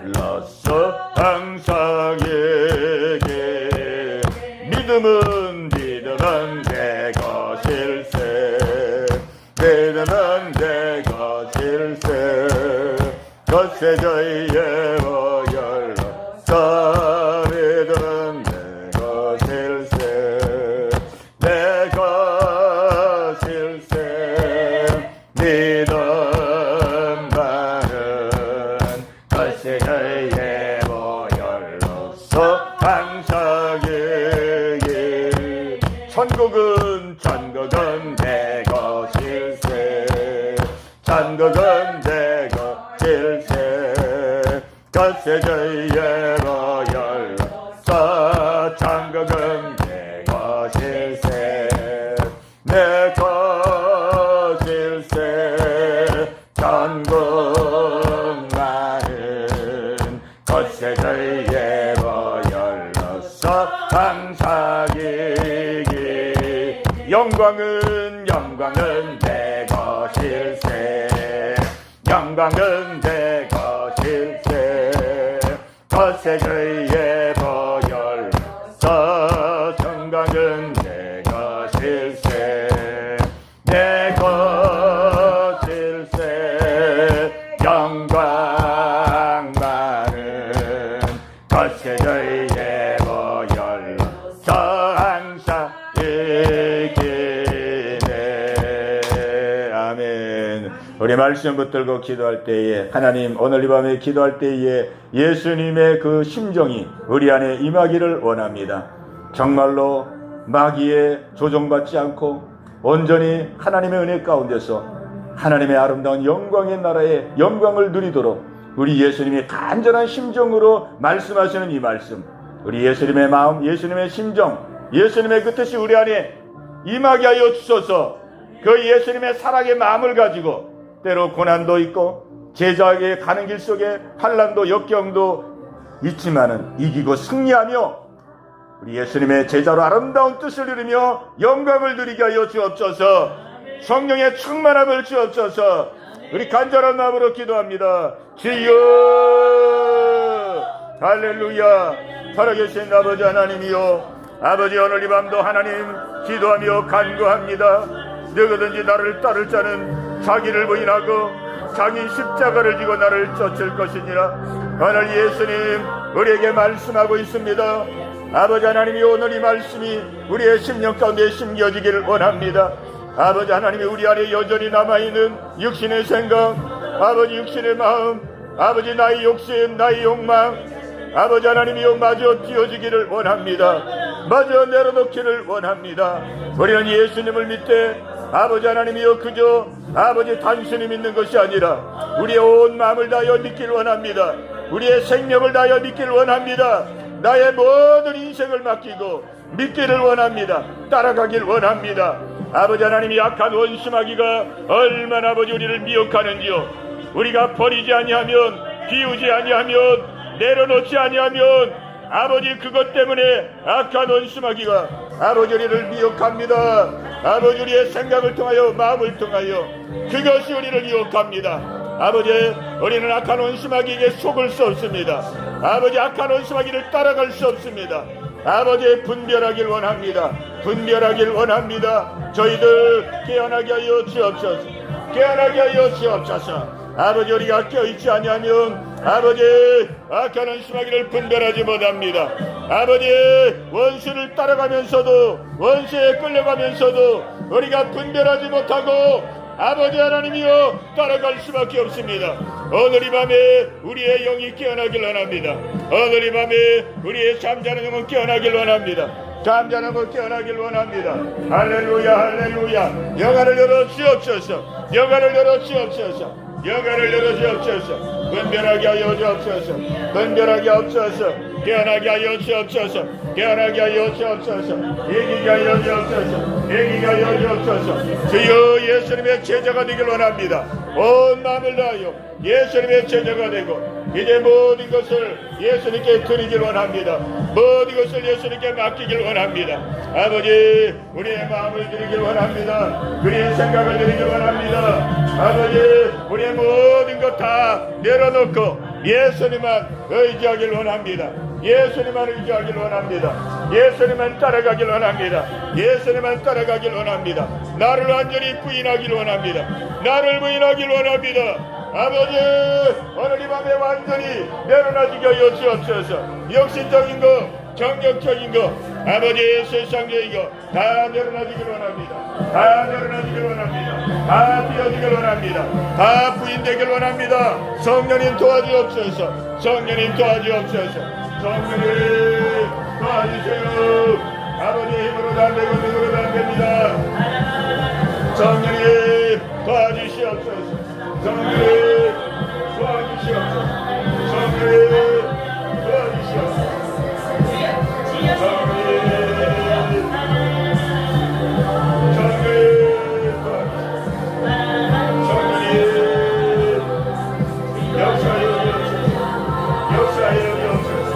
저희로서 항상 얘기 믿음은 내 것일세, 믿음은 내 것일세, 겉에 저희의 보혈로서 믿음은 내 것일세, 내 것일세, 믿음만은 겉에 저희의 보혈로서 항상 얘기 천국은 내 것일세, 천국은 내 것일세, 겉에 저희의 보혈로서 천국은 내 것일세, 내 것일세, 천국만은 겉에 저희의 보혈로서 항상 이기 영광은 내 것일세, 영광은 내 것일세, 겉에 저희의 보혈로서 영광은 내 것일세, 내 것일세, 영광만은 겉에 저희의 보혈로서 항상 우리 말씀 붙들고 기도할 때에 하나님 오늘 이 밤에 기도할 때에 예수님의 그 심정이 우리 안에 임하기를 원합니다. 정말로 마귀에 조종받지 않고 온전히 하나님의 은혜 가운데서 하나님의 아름다운 영광의 나라의 영광을 누리도록 우리 예수님이 간절한 심정으로 말씀하시는 이 말씀, 우리 예수님의 마음, 예수님의 심정, 예수님의 그 뜻이 우리 안에 임하게 하여 주소서. 그 예수님의 사랑의 마음을 가지고 때로 고난도 있고 제자에게 가는 길 속에 환난도 역경도 있지만은 이기고 승리하며 우리 예수님의 제자로 아름다운 뜻을 이루며 영광을 누리게 하여 주옵소서. 성령의 충만함을 주옵소서. 우리 간절한 마음으로 기도합니다. 주여 할렐루야. 살아계신 아버지 하나님이여, 아버지 오늘 이 밤도 하나님 기도하며 간구합니다. 누구든지 나를 따를 자는 자기를 부인하고 자기 십자가를 지고 나를 쫓을 것이니라. 오늘 예수님 우리에게 말씀하고 있습니다. 아버지 하나님이 오늘 이 말씀이 우리의 심령 가운데 심겨지기를 원합니다. 아버지 하나님이 우리 안에 여전히 남아있는 육신의 생각, 아버지 육신의 마음, 아버지 나의 욕심, 나의 욕망, 아버지 하나님이여 마저 띄어지기를 원합니다. 마저 내려놓기를 원합니다. 우리는 예수님을 믿되 아버지 하나님이여 그저 아버지 단순히 믿는 것이 아니라 우리의 온 마음을 다하여 믿기를 원합니다. 우리의 생명을 다하여 믿기를 원합니다. 나의 모든 인생을 맡기고 믿기를 원합니다. 따라가길 원합니다. 아버지 하나님이 약한 원수마귀가 얼마나 아버지 우리를 미혹하는지요. 우리가 버리지 아니하면, 비우지 아니하면, 내려놓지 아니하면 아버지 그것 때문에 악한 원수마귀가 아버지 우리를 미혹합니다. 아버지 우리의 생각을 통하여, 마음을 통하여 그것이 우리를 미혹합니다. 아버지 우리는 악한 원수마귀에게 속을 수 없습니다. 아버지 악한 원수마귀를 따라갈 수 없습니다. 아버지 분별하길 원합니다. 분별하길 원합니다. 저희들 깨어나게 하여 주옵소서. 깨어나게 하여 주옵소서. 아버지 우리가 껴있지 아니하면 아버지 악한 원수마귀를 분별하지 못합니다. 아버지 원수를 따라가면서도, 원수에 끌려가면서도 우리가 분별하지 못하고 아버지 하나님이여 따라갈 수밖에 없습니다. 오늘 이 밤에 우리의 영이 깨어나길 원합니다. 오늘 이 밤에 우리의 잠자는 영은 깨어나길 원합니다. 잠자는 것 깨어나길 원합니다. 할렐루야 할렐루야. 영안을 열어 주옵소서. 영안을 열어 주옵소서. 영안을 열어 주옵소서. 분별하게 하여 주옵소서. 분별하게 하옵소서. 깨어나게 하여 주옵소서. 깨어나게 하여 주옵소서. 얘기게 하여 주옵소서. 얘기게 하여 주옵소서. 주여 예수님의 제자가 되길 원합니다. 온 마음을 다하여 예수님의 제자가 되고 이제 모든 것을 예수님께 드리길 원합니다. 모든 것을 예수님께 맡기길 원합니다. 아버지 우리의 마음을 드리길 원합니다. 우리의 생각을 드리길 원합니다. 아버지 우리의 모든 것 다 내려놓고 예수님만 의지하길 원합니다. 예수님만 의지하길 원합니다. 예수님만 따라가길 원합니다. 예수님만 따라가길 원합니다. 나를 완전히 부인하길 원합니다. 나를 부인하길 원합니다. 아버지 오늘 이 밤에 완전히 내려놔지게 하여 주옵소서. 육신적인 것, 정력적인 것, 아버지 세상적인 것 다 내려놔지길 원합니다. 다 내려놔지길 원합니다. 다 띄어지길 원합니다. 다 부인되길 원합니다. 성령님 도와주옵소서. 성령님 도와주옵소서. 성령님 도와주세요. 아버지 힘으로도 안 되고 눈으로도 안 됩니다. 성령님 도와주시옵소서. 성령님 도와주시옵소서. 성령님 도와주시옵소서. 성령님 역사하여 주옵소서.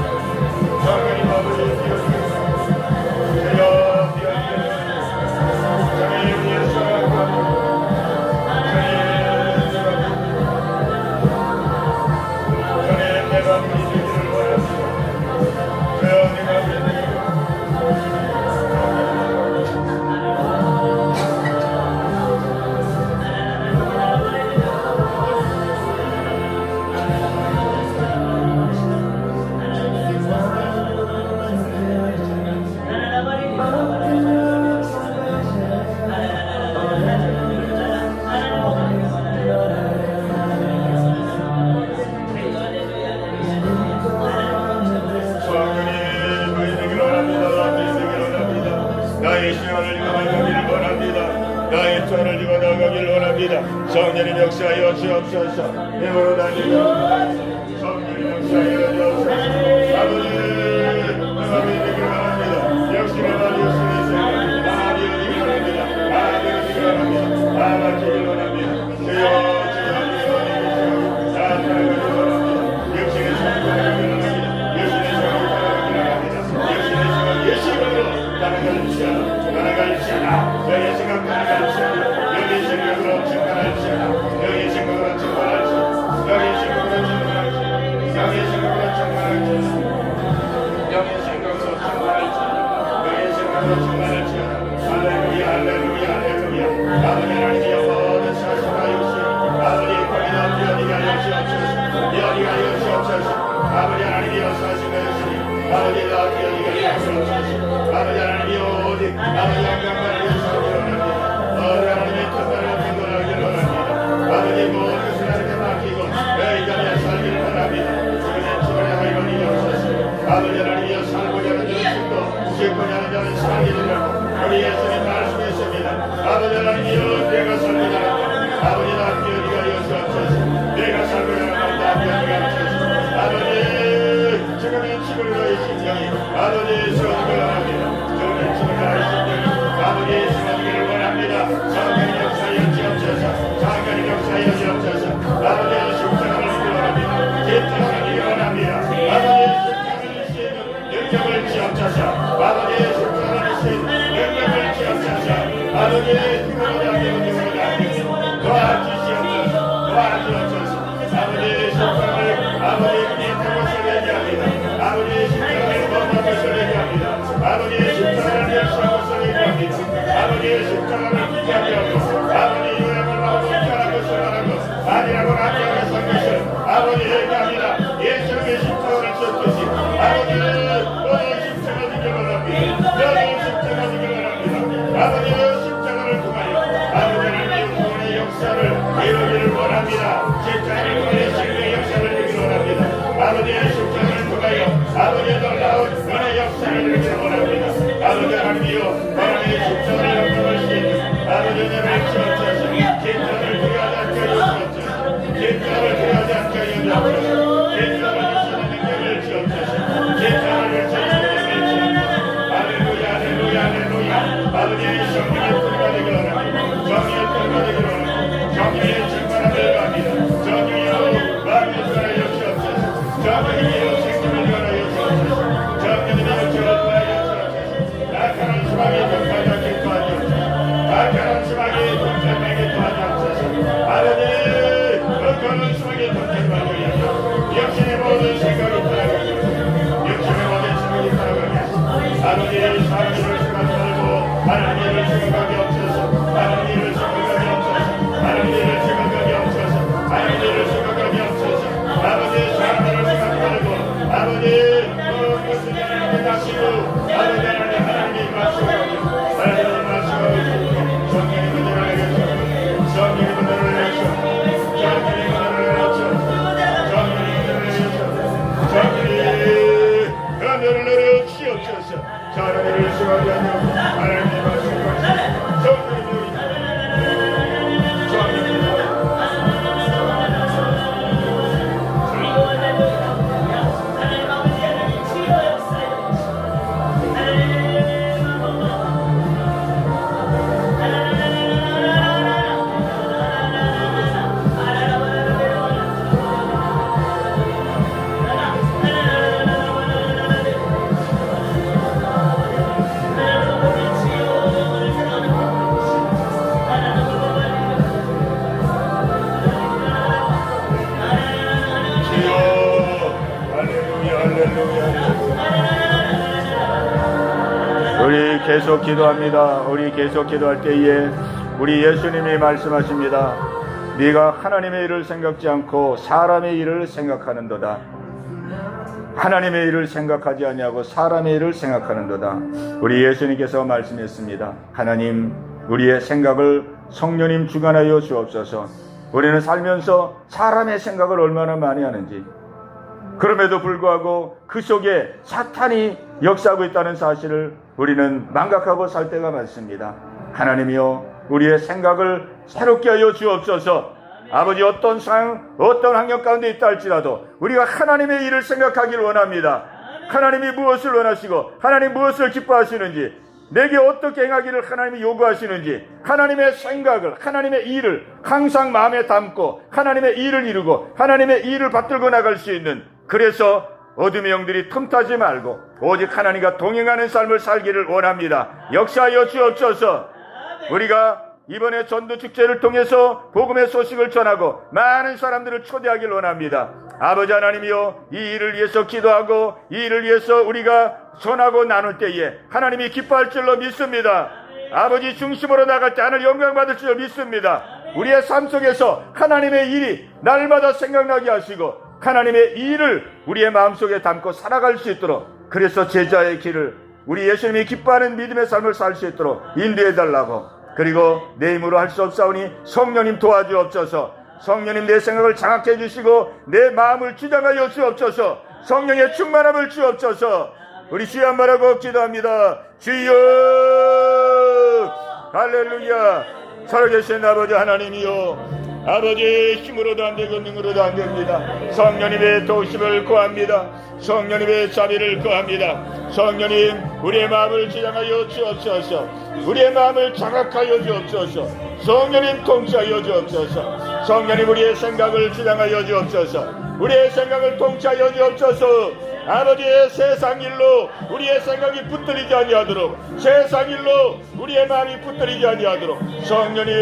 힘으로 달리며 성령님 역사하여 주옵소서. 아버지 응답이 되기를 원합니다. 역시나 역시나 생각 다 되어지기를 원합니다. 다 되어지기를 원합니다. 다 맞추기를 원합니다. 주여 주여 다 따라가기를 원합니다. 역시나 따라가기를 원합니다. 역시나 따라가기를 원합니다. 역시나 예수님으로 따라갈지어다. 따라갈지어다. 너의 생각 따라갈지어다. 여기 생각으로 증언할지어다. 여기 생각으로 증언할지어다. 여기 생각으로 증언할지어다. 여기 생각으로 증언할지어다. 여기 생각으로 증언할지어다. 여기 생각으로 증언할지어다. 할렐루야 할렐루야 할렐루야. 아버지 하나님의 모든 사실과 역시 아버지 거기다 뛰어지게 하여 주옵소서. 뛰어지게 하여 주옵소서. 아버지 하나님의 역사하신 것이 아버지 다 뛰어지게 하여 주옵소서. 아버지 하나님의 오직 아버지 영광만을 위해서 기원합니다. 아버지의 십자가를 기대하게 하고 아버지 요양을 나오고 자라고 생활하고 아니라고 나중에 선 것을 아버지 얘기합니다. 예수님의 십자가를 쳤듯이 아버지는 너의 십자가 되길 원합니다. 너의 십자가 되길 원합니다. 아버지의 십자가를 통하여 아버지는 구원의 역사를 이루기를 원합니다. 십자가를 통하여 생명의 역사를 이루기를 원합니다. 아버지의 십자가를 통하여 아버지의 놀라운 은혜의 역사를 이루기를 원합니다. 아버지 하나님이여 하나님의 십자가를 영광할 수 있는 아버지 은혜를 주옵소서. 십자가를 두려워하지 않게 해주옵소서. 십자가를 두려워하지 않게 해주옵소서. 십자가를 주시는 능력을 주옵소서. 십자가를 주시는 능력을 주옵소서. 할렐루야 할렐루야 할렐루야. 아버지의 성령의 불과 되기를 원합니다. 성령의 불과 되기를 원합니다. 성령의 충만함을 갑니다. 성령이여 마음의 변화여 주옵소서. 성령이여 생명을 변화여 주옵소서. 성령이여 저를 변화여 주옵소서. 낙하는 수박이 동파하지 않게 도와주옵소서. 낙하는 수박이 동파하게 도와주옵소서. 아버지 거룩한 수박이 동파하게 도와주옵소서. 역신의 모든 생각이 떠나가게 하소서. 역신의 모든 생각이 떠나가게 하소서. 아버지의 사랑을 생각하고 하나님을 생각하게 없어서 하나님을 생각하게 없어서 하나님을 생각하게 없어서 하나님을 생각하게 없어서 아버지의 사랑을 생각하고 아버지의 모든 것을 하나님께 다시고 아버지 하나님이 말씀하고 하나님이 말씀하고 성령의 문제를 내려주시고 성령의 문제를 내려주시고 성령의 문제를 내려주시고 성령의 문제를 내려주시고 성령의 은혜를 내려주시옵소서. 하나님을 수고하게 하며 하나님의 말씀하시고 성령의 우리 계속 기도합니다. 우리 계속 기도할 때에 우리 예수님이 말씀하십니다. 네가 하나님의 일을 생각지 않고 사람의 일을 생각하는도다. 하나님의 일을 생각하지 아니하고 사람의 일을 생각하는도다. 우리 예수님께서 말씀했습니다. 하나님, 우리의 생각을 성령님 주관하여 주옵소서. 우리는 살면서 사람의 생각을 얼마나 많이 하는지, 그럼에도 불구하고 그 속에 사탄이 역사하고 있다는 사실을 우리는 망각하고 살 때가 많습니다. 하나님이여, 우리의 생각을 새롭게 하여 주옵소서. 아버지, 어떤 상황, 어떤 환경 가운데 있다 할지라도 우리가 하나님의 일을 생각하기를 원합니다. 하나님이 무엇을 원하시고 하나님 무엇을 기뻐하시는지, 내게 어떻게 행하기를 하나님이 요구하시는지, 하나님의 생각을, 하나님의 일을 항상 마음에 담고 하나님의 일을 이루고 하나님의 일을 받들고 나갈 수 있는, 그래서 어둠의 영들이 틈타지 말고 오직 하나님과 동행하는 삶을 살기를 원합니다. 역사하여 주옵소서. 우리가 이번에 전도축제를 통해서 복음의 소식을 전하고 많은 사람들을 초대하길 원합니다. 아버지 하나님이여, 이 일을 위해서 기도하고 이 일을 위해서 우리가 전하고 나눌 때에 하나님이 기뻐할 줄로 믿습니다. 아버지 중심으로 나갈 때 하늘 영광 받을 줄로 믿습니다. 우리의 삶 속에서 하나님의 일이 날마다 생각나게 하시고 하나님의 일을 우리의 마음속에 담고 살아갈 수 있도록, 그래서 제자의 길을, 우리 예수님이 기뻐하는 믿음의 삶을 살 수 있도록 인도해달라고, 그리고 내 힘으로 할 수 없사오니 성령님 도와주옵소서. 성령님, 내 생각을 장악해 주시고 내 마음을 주장하여 주옵소서. 성령의 충만함을 주옵소서. 우리 주여 한 말하고 기도합니다. 주여, 할렐루야. 살아계신 아버지 하나님이여, 아버지의 힘으로도 안 되고 능으로도 안 됩니다. 성령님의 도우심을 구합니다. 성령님의 자비를 구합니다. 성령님, 우리의 마음을 지향하여 주옵소서. 우리의 마음을 장악하여 주옵소서. 성령님 통치하여 주옵소서. 성령님, 우리의 생각을 지향하여 주옵소서. 우리의 생각을 통치하여 주옵소서. 아버지의 세상 일로 우리의 생각이 붙들리지 아니하도록, 세상 일로 우리의 마음이 붙들리지 아니하도록 성령님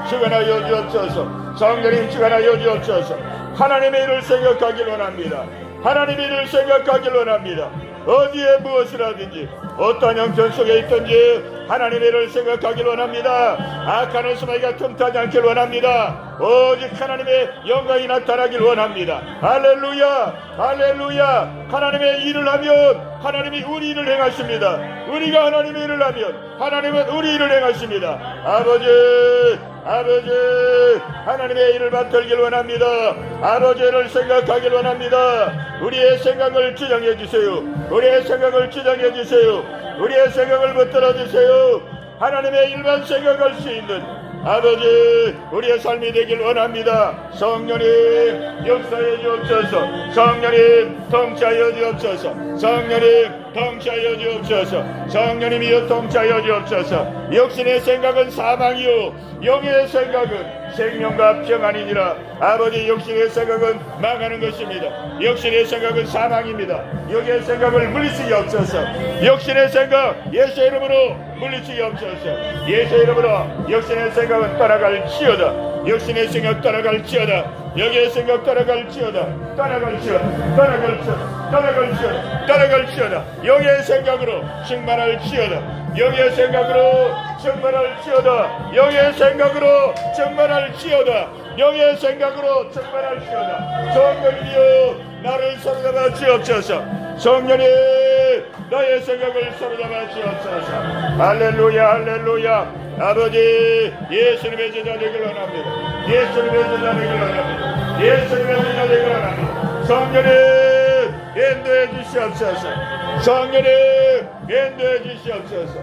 주관하여 주옵소서. 성령님 주관하여 주옵소서. 하나님의 일을 생각하길 원합니다. 하나님의 일을 생각하길 원합니다. 어디에 무엇을 하든지 어떤 형편 속에 있든지 하나님의 일을 생각하길 원합니다. 악한 수마이가 틈타지 않길 원합니다. 오직 하나님의 영광이 나타나길 원합니다. 할렐루야, 할렐루야. 하나님의 일을 하면 하나님이 우리 일을 행하십니다. 우리가 하나님의 일을 하면 하나님은 우리 일을 행하십니다. 아버지, 아버지, 하나님의 일을 맡들길 원합니다. 아버지를 생각하길 원합니다. 우리의 생각을 지정해 주세요. 우리의 생각을 지정해 주세요. 우리의 생각을 붙들어 주세요. 하나님의 일만 생각할 수 있는 아버지, 우리의 삶이 되길 원합니다. 성령님 역사해 주옵소서. 성령님 통치하여 주옵소서. 성령님 통치하여 주옵소서. 성령님이여 통치하여 주옵소서. 육신의 생각은 사망이요 영의 생각은 생명과 평안이니라. 아버지, 육신의 생각은 망하는 것입니다. 육신의 생각은 사망입니다. 영의 생각을 물리치게 없소서. 육신의 생각 예수의 이름으로 물리치게 없소서. 예수의 이름으로 육신의 생각은 떠나갈지어다. 육신의 생각 떠나갈지어다. 영의 생각 떠나갈지어다. 떠나갈지어다. 떠나갈지어다. 떠나갈지어다. 떠나갈지어다. 영의 생각으로 충만할지어다. 영의 생각으로 충만할지어다. 영의 생각으로 충만할지어다. 영의 생각으로 충만할지어다. 성령이여 나를 사로잡아 주옵소서. 성령이 나의 생각을 사로잡아 주옵소서. 할렐루야, 할렐루야. 아버지, 예수님의 제자 되길 원합니다. 예수님의 제자 되길 원합니다. 예수님의 제자 되길 원합니다. 성령님 인도해 주시옵소서. 성령님 인도해 주시옵소서.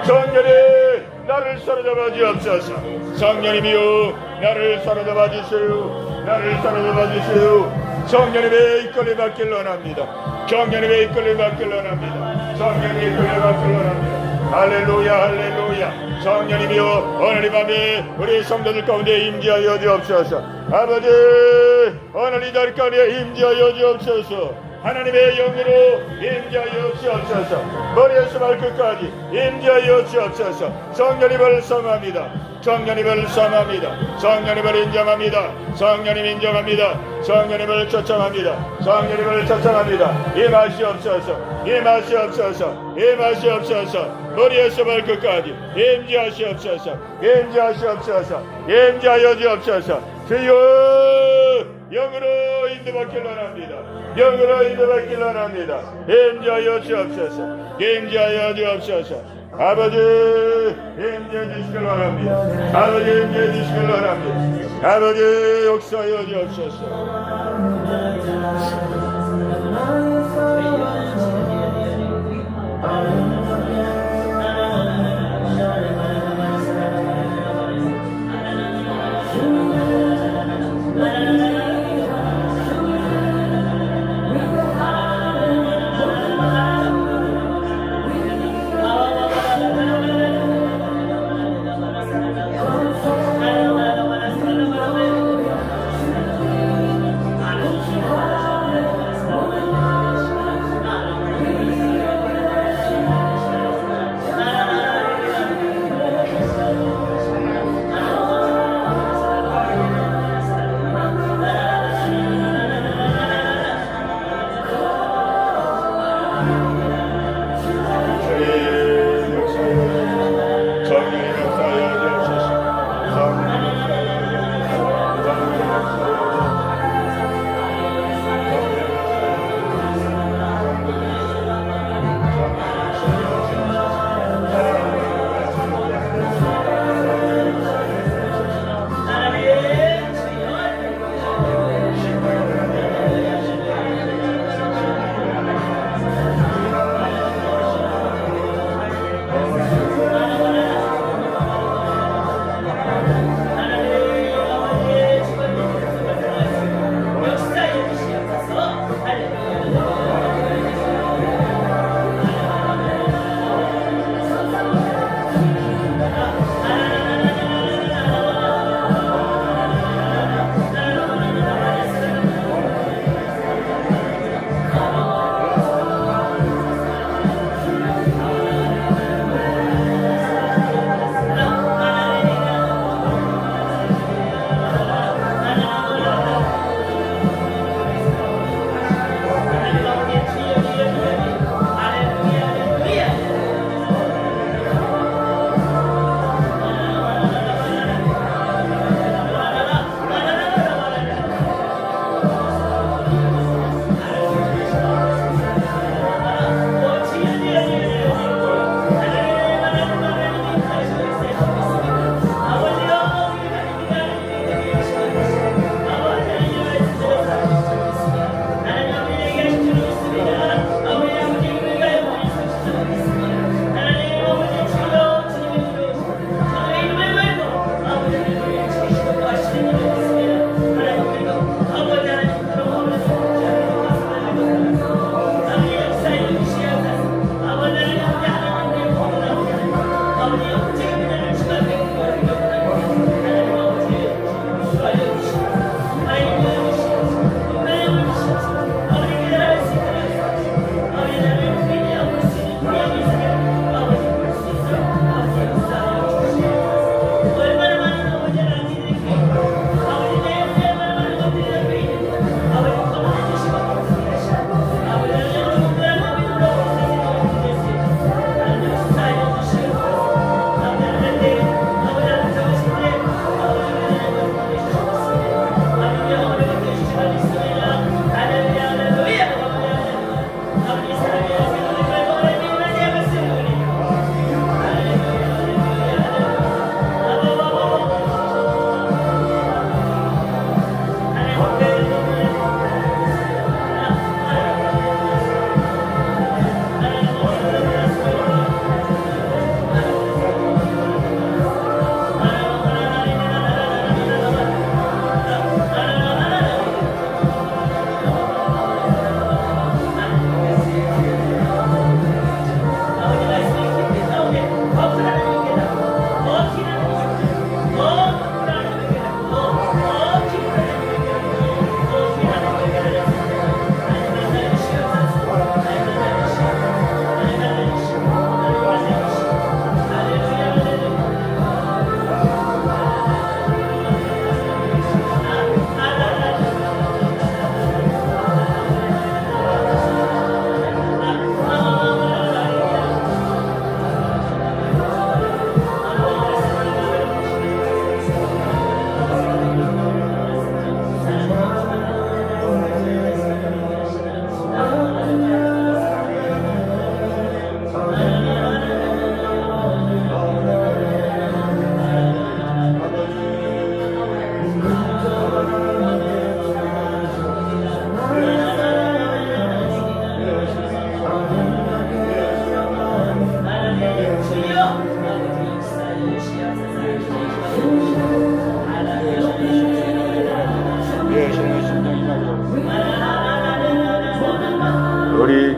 성령님 나를 사로잡아 주옵소서. 성령님이여 나를 사로잡아 주세요. 나를 사로잡아 주세요. 성령님의 이끌림 받길 원합니다. 성령님의 이끌림 받길 원합니다. 성령님의 이끌림 받길 원합니다. 할렐루야, 할렐루야. 성령님이여 오늘 이 밤에 우리 성도들 가운데 임재하여 주옵소서. 아버지, 오늘 이 자리 가운데 임재하여 주옵소서. 하나님의 영으로 임재하여 주옵소서. 머리에서 발끝까지 임재하여 주옵소서. 성령님을 섬합니다. 성령님을 섬합니다. 성령님을 인정합니다. 성령님 인정합니다. 성령님을 초청합니다. 성령님을 초청합니다. 임하시옵소서. 임하시옵소서. 임하시옵소서. 머리에서 발끝까지 임재하시옵소서. 임재하시옵소서. 임재하여 주옵소서. 주여 영으로 인도받길 원합니다. 영으로 인도받길 원합니다. 임재하여 주옵소서. 임재하여 주옵소서. 아버지 임재해 주시길 원합니다. 아버지 임재해 주시길 원합니다. 아버지 역사하여 주옵소서.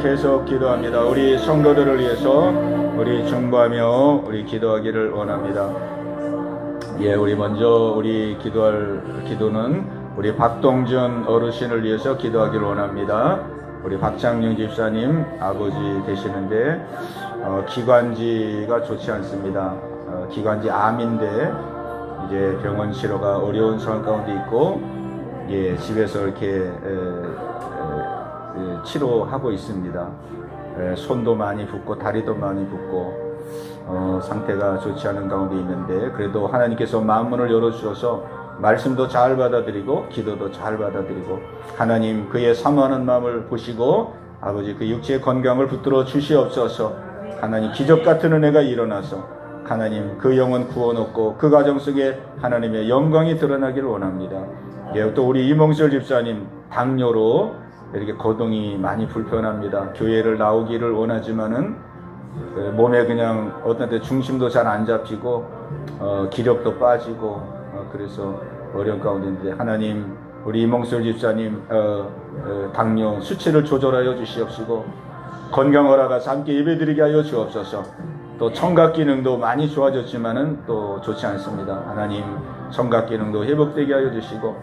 계속 기도합니다. 우리 성도들을 위해서 우리 중보하며 우리 기도하기를 원합니다. 예, 우리 먼저 우리 기도할 기도는 우리 박동준 어르신을 위해서 기도하기를 원합니다. 우리 박장영 집사님 아버지 되시는데 기관지가 좋지 않습니다. 기관지 암인데 이제 병원 치료가 어려운 상황 가운데 있고, 예, 집에서 이렇게 치료하고 있습니다. 손도 많이 붓고 다리도 많이 붓고 상태가 좋지 않은 가운데 있는데, 그래도 하나님께서 마음문을 열어주셔서 말씀도 잘 받아들이고 기도도 잘 받아들이고, 하나님 그의 사모하는 마음을 보시고 아버지 그 육체의 건강을 붙들어 주시옵소서. 하나님 기적 같은 은혜가 일어나서 하나님 그 영혼 구원 얻고 그 가정 속에 하나님의 영광이 드러나기를 원합니다. 예, 또 우리 이몽철 집사님 당뇨로 이렇게 거동이 많이 불편합니다. 교회를 나오기를 원하지만은 몸에 그냥 어떤 때 중심도 잘 안 잡히고 기력도 빠지고 그래서 어려운 가운데인데, 하나님 우리 이몽철 집사님 당뇨 수치를 조절하여 주시옵시고 건강 허락하사 함께 예배드리게 하여 주옵소서. 또 청각 기능도 많이 좋아졌지만은 또 좋지 않습니다. 하나님 청각 기능도 회복되게 하여 주시고,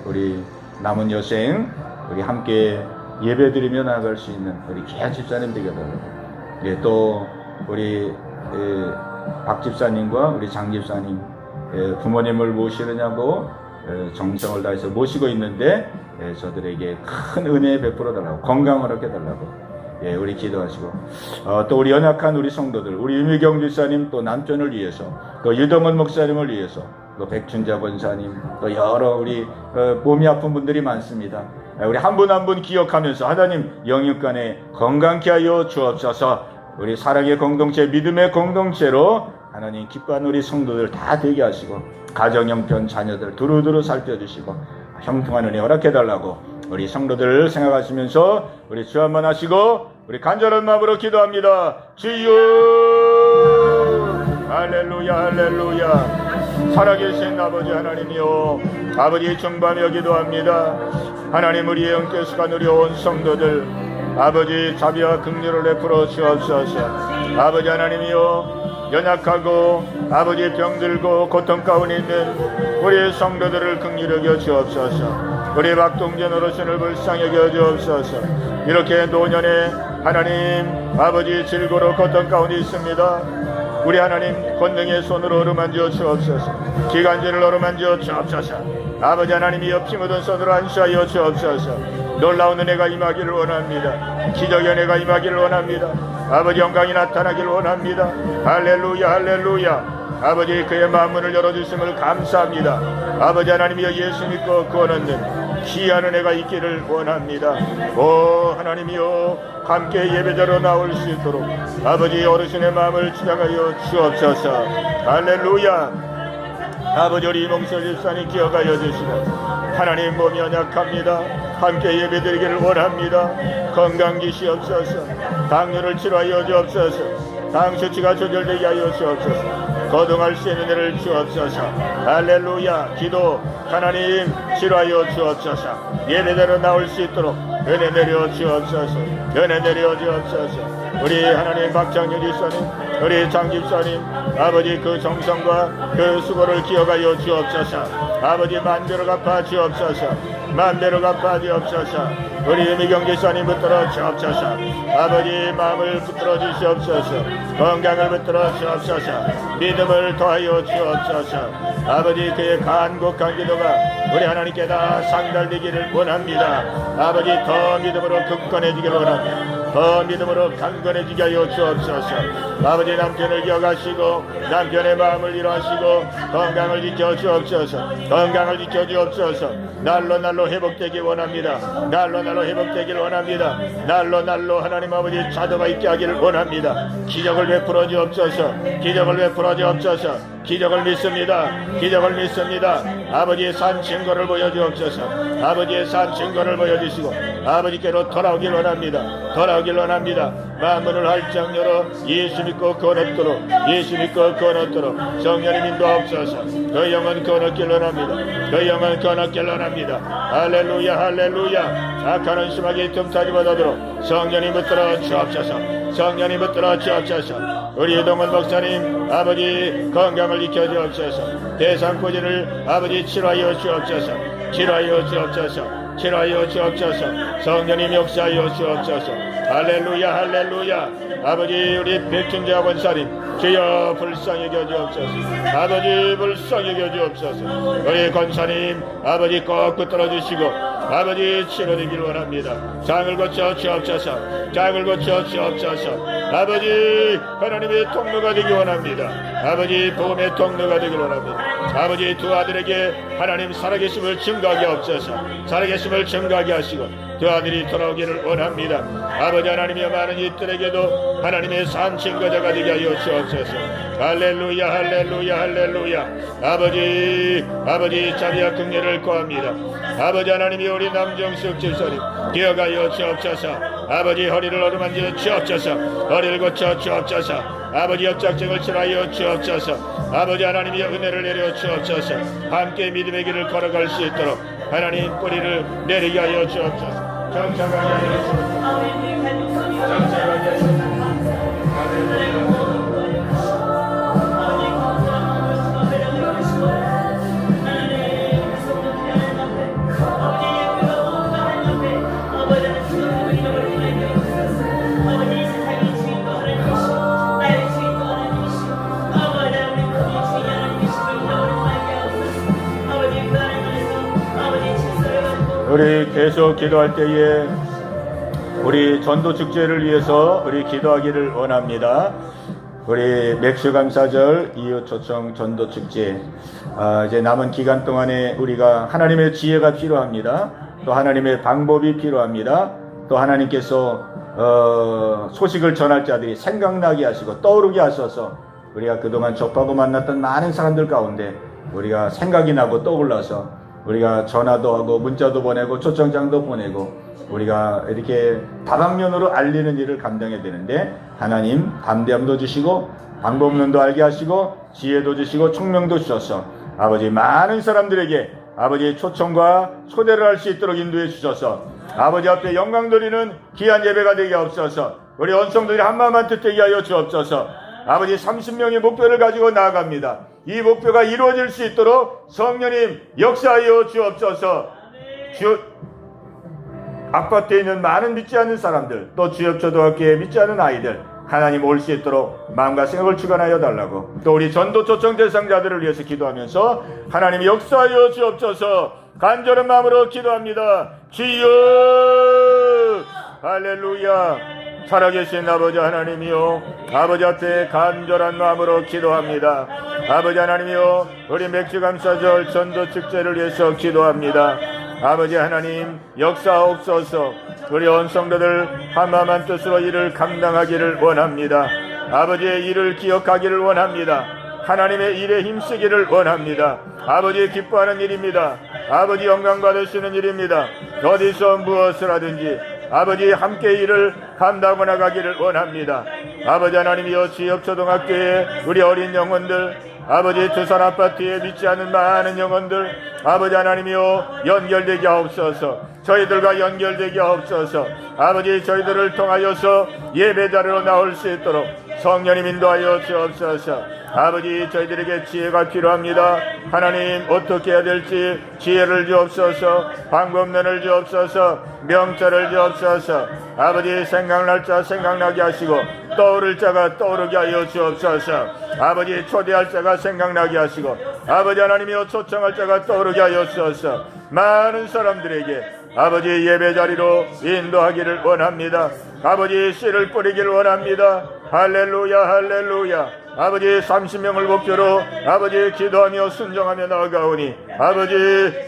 우리 남은 여생 우리 함께 예배드리며 나아갈 수 있는 우리 귀한 집사님 되게 달라고, 예, 또 우리 박 집사님과 우리 장 집사님 부모님을 모시느냐고 정성을 다해서 모시고 있는데, 저들에게 큰 은혜 베풀어 달라고, 건강을 얻게 달라고, 예, 우리 기도하시고, 또 우리 연약한 우리 성도들, 우리 유미경 집사님 또 남편을 위해서, 또 유동원 목사님을 위해서, 또 백춘자 권사님, 또 여러 우리 몸이 아픈 분들이 많습니다. 우리 한 분 한 분 기억하면서 하나님 영육간에 건강케 하여 주옵소서. 우리 사랑의 공동체, 믿음의 공동체로 하나님 기뻐하는 우리 성도들 다 되게 하시고, 가정 형편 자녀들 두루두루 살펴주시고 형통한 은혜 허락해달라고 우리 성도들 생각하시면서 우리 주 한번 하시고 우리 간절한 마음으로 기도합니다. 주여, 할렐루야 할렐루야. 살아계신 아버지 하나님이여, 아버지 중보하며 기도합니다. 하나님 우리의 영께서가 누려온 성도들 아버지 자비와 긍휼을 베풀어 주옵소서. 아버지 하나님이여, 연약하고 아버지 병들고 고통 가운데 있는 우리 성도들을 긍휼히 여겨 주옵소서. 우리 박동전 어르신을 불쌍히 여겨 주옵소서. 이렇게 노년에 하나님 아버지 질고로 고통 가운데 있습니다. 우리 하나님 권능의 손으로 어루만져 주옵소서. 기관지를 어루만져 주옵소서. 아버지 하나님이 옆이 묻은 손으로 안수하여 주옵소서. 놀라운 은혜가 임하기를 원합니다. 기적의 은혜가 임하기를 원합니다. 아버지 영광이 나타나기를 원합니다. 할렐루야 할렐루야. 아버지 그의 마음문을 열어주심을 감사합니다. 아버지 하나님이여, 예수 믿고 구원 얻는 귀한 은혜가 있기를 원합니다. 오 하나님이여, 함께 예배자로 나올 수 있도록 아버지 어르신의 마음을 주장하여 주옵소서. 할렐루야. 아버지 우리 이몽철 집사님 기억하여 주시고, 하나님 몸이 연약합니다. 함께 예배드리기를 원합니다. 건강 주시옵소서. 당뇨를 치료하여 주옵소서. 당 수치가 조절되게 하여 주옵소서. 거듭할 수 있는 은혜를 주옵소서. 할렐루야. 기도 하나님 치료하여 주옵소서. 예배대로 나올 수 있도록 은혜 내려 주옵소서. 은혜 내려 주옵소서. 우리 하나님 박장윤 집사님, 우리 장 집사님 아버지 그 정성과 그 수고를 기억하여 주옵소서. 아버지 만배로 갚아 주옵소서. 만배로 갚아 주옵소서. 우리 미경 집사님 붙들어 주옵소서. 아버지 마음을 붙들어 주시옵소서. 건강을 붙들어 주옵소서. 믿음을 더하여 주옵소서. 아버지 그의 간곡한 기도가 우리 하나님께 다 상달되기를 원합니다. 아버지 더 믿음으로 굳건해지기를 원합니다. 더 믿음으로 강건해지게 하여 주옵소서. 아버지 남편을 기억하시고 남편의 마음을 이루하시고 건강을 지켜 주옵소서. 건강을 지켜 주옵소서. 날로 날로 회복되기 원합니다. 날로 날로 회복되기를 원합니다. 날로 날로 하나님 아버지 자도가 있게 하기를 원합니다. 기적을 베풀어 주옵소서. 기적을 베풀어 주옵소서. 기적을 믿습니다. 기적을 믿습니다. 아버지의 산 증거를 보여주옵소서. 아버지의 산 증거를 보여주시고 아버지께로 돌아오길 원합니다. 역사하길 원합니다. 만문을 활짝 열어 예수 믿고 건너도록, 예수 믿고 건너도록 성령님 인도하옵소서. 그 영혼 건너길 원합니다. 그 영혼 건너길 원합니다. 할렐루야 할렐루야. 악한 심하게 틈타지 못하도록 성령님 붙들어 주옵소서. 성령님 붙들어 주옵소서. 우리 동원 목사님 아버지 건강을 지켜 주옵소서. 대상포진을 아버지 치료하여 주옵소서. 치료하여 주옵소서. 치료하여 주옵소서. 성령님 역사하여 주옵소서. 할렐루야 할렐루야. 아버지 우리 백준자 권사님 주여 불쌍히 여겨 주옵소서. 아버지 불쌍히 여겨 주옵소서. 우리 권사님 아버지 꼭 붙들어 주시고 아버지 치료되길 원합니다. 장을 고쳐 주옵소서. 장을 고쳐 주옵소서. 아버지 하나님의 통로가 되기 원합니다. 아버지 복음의 통로가 되길 원합니다. 아버지 두 아들에게 하나님 살아계심을 증거하게 하옵소서. 살아계심을 증거하게 하시고 두 아들이 돌아오기를 원합니다. 아버지 하나님의 많은 이들에게도 하나님의 삶 증거자가 되게 하여 주옵소서. 할렐루야 할렐루야 할렐루야. 아버지 자비와 긍휼을 구합니다. 아버지 하나님이 우리 남정숙 집사님 기억하여 주옵소서. 아버지 허리를 어루만져 주옵소서. 허리를 고쳐 주옵소서. 아버지 협작증을 치라여 주옵소서. 아버지 하나님의 은혜를 내려 주옵소서. 함께 믿음의 길을 걸어갈 수 있도록 하나님 뿌리를 내리게 하여 주옵소서. 정착하게 하여 주옵소서. 정착하게 하여 주옵소서. 우리 계속 기도할 때에 우리 전도 축제를 위해서 우리 기도하기를 원합니다. 우리 맥주 감사절 이웃 초청 전도 축제 이제 남은 기간 동안에 우리가 하나님의 지혜가 필요합니다. 또 하나님의 방법이 필요합니다. 또 하나님께서 소식을 전할 자들이 생각나게 하시고 떠오르게 하셔서 우리가 그동안 접하고 만났던 많은 사람들 가운데 우리가 생각이 나고 떠올라서 우리가 전화도 하고 문자도 보내고 초청장도 보내고 우리가 이렇게 다방면으로 알리는 일을 감당해야 되는데 하나님 담대함도 주시고 방법론도 알게 하시고 지혜도 주시고 총명도 주셔서 아버지 많은 사람들에게 아버지의 초청과 초대를 할 수 있도록 인도해 주셔서 아버지 앞에 영광 돌리는 귀한 예배가 되게 하옵소서. 우리 언성들이 한마음만 뜻되게 하여 주옵소서. 아버지 30명의 목표를 가지고 나아갑니다. 이 목표가 이루어질 수 있도록 성령님 역사하여 주옵소서. 아파트에 있는 많은 믿지 않는 사람들 또 주협초등학교에 믿지 않는 아이들 하나님 올 수 있도록 마음과 생각을 주관하여 달라고 또 우리 전도 초청 대상자들을 위해서 기도하면서 하나님 역사하여 주옵소서. 간절한 마음으로 기도합니다. 주여 할렐루야. 살아계신 아버지 하나님이요 아버지 앞에 간절한 마음으로 기도합니다. 아버지 하나님이요 우리 맥주감사절 전도 축제를 위해서 기도합니다. 아버지 하나님 역사옵소서. 우리 언성도들 한마음한 뜻으로 일을 감당하기를 원합니다. 아버지의 일을 기억하기를 원합니다. 하나님의 일에 힘쓰기를 원합니다. 아버지 기뻐하는 일입니다. 아버지 영광 받으시는 일입니다. 어디서 무엇을 하든지 아버지 함께 일을 감당하고 나가기를 원합니다. 아버지 하나님이여 지역초등학교에 우리 어린 영혼들 아버지 두산 아파트에 믿지 않는 많은 영혼들 아버지 하나님이여 연결되게 하옵소서. 저희들과 연결되게 하옵소서. 아버지 저희들을 통하여서 예배자리로 나올 수 있도록 성령님 인도하여 주옵소서. 아버지 저희들에게 지혜가 필요합니다. 하나님 어떻게 해야 될지 지혜를 주옵소서. 방법론을 주옵소서. 명철을 주옵소서. 아버지 생각날 자 생각나게 하시고 떠오를 자가 떠오르게 하여 주옵소서. 아버지 초대할 자가 생각나게 하시고 아버지 하나님이여 초청할 자가 떠오르게 하여 주옵소서. 많은 사람들에게 아버지 예배자리로 인도하기를 원합니다. 아버지 씨를 뿌리기를 원합니다. 할렐루야 할렐루야. 아버지 30명을 목표로 아버지 기도하며 순종하며 나아가오니 아버지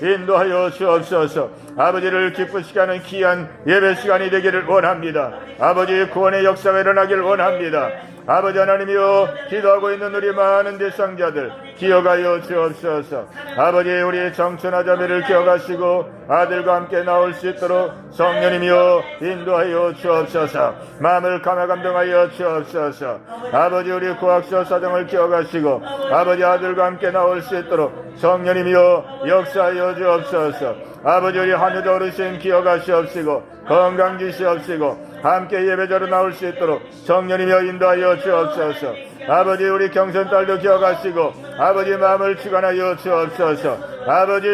인도하여 주옵소서. 아버지를 기쁘시게 하는 귀한 예배 시간이 되기를 원합니다. 아버지 구원의 역사가 일어나기를 원합니다. 아버지 하나님이여, 기도하고 있는 우리 많은 대상자들 기억하여 주옵소서. 아버지 우리 정춘아 자매를 기억하시고 아들과 함께 나올 수 있도록 성령님이여 인도하여 주옵소서. 마음을 감화감동하여 주옵소서. 아버지 우리 구학서 사정을 기억하시고 아버지 아들과 함께 나올 수 있도록 성령님이여 역사하여 주옵소서. 아버지 우리 한유자 어르신 기억하시옵시고 건강 주시옵시고 함께 예배자로 나올 수 있도록 성령님이여 인도하여 주옵소서. 아버지 우리 경선 딸도 기억하시고 아버지 마음을 주관하여 주옵소서. 아버지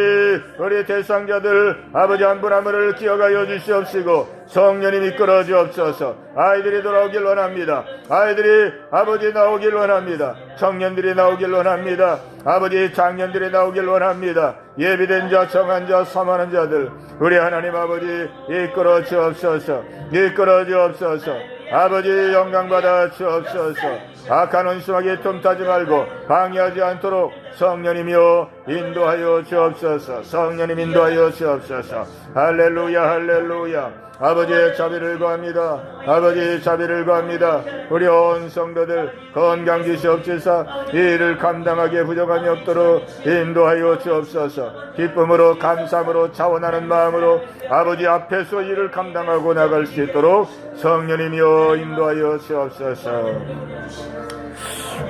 우리 대상자들 아버지 한 분 한 분을 기억하여 주시옵시고 성령님 이끌어 주옵소서. 아이들이 돌아오길 원합니다. 아이들이 아버지 나오길 원합니다. 청년들이 나오길 원합니다. 아버지 장년들이 나오길 원합니다. 예비된 자, 정한 자, 사모하는 자들 우리 하나님 아버지 이끌어 주옵소서. 이끌어 주옵소서. 아버지 영광 받아 주옵소서. 악한 원수에게 틈타지 말고 방해하지 않도록 성령님이여 인도하여 주옵소서. 성령님 인도하여 주옵소서. 할렐루야 할렐루야. 아버지의 자비를 구합니다. 아버지의 자비를 구합니다. 우리 온 성도들 건강 주시옵소서. 이 일을 감당하기에 부족함이 없도록 인도하여 주옵소서. 기쁨으로 감사함으로 자원하는 마음으로 아버지 앞에서 일을 감당하고 나갈 수 있도록 성령님이여 인도하여 주옵소서.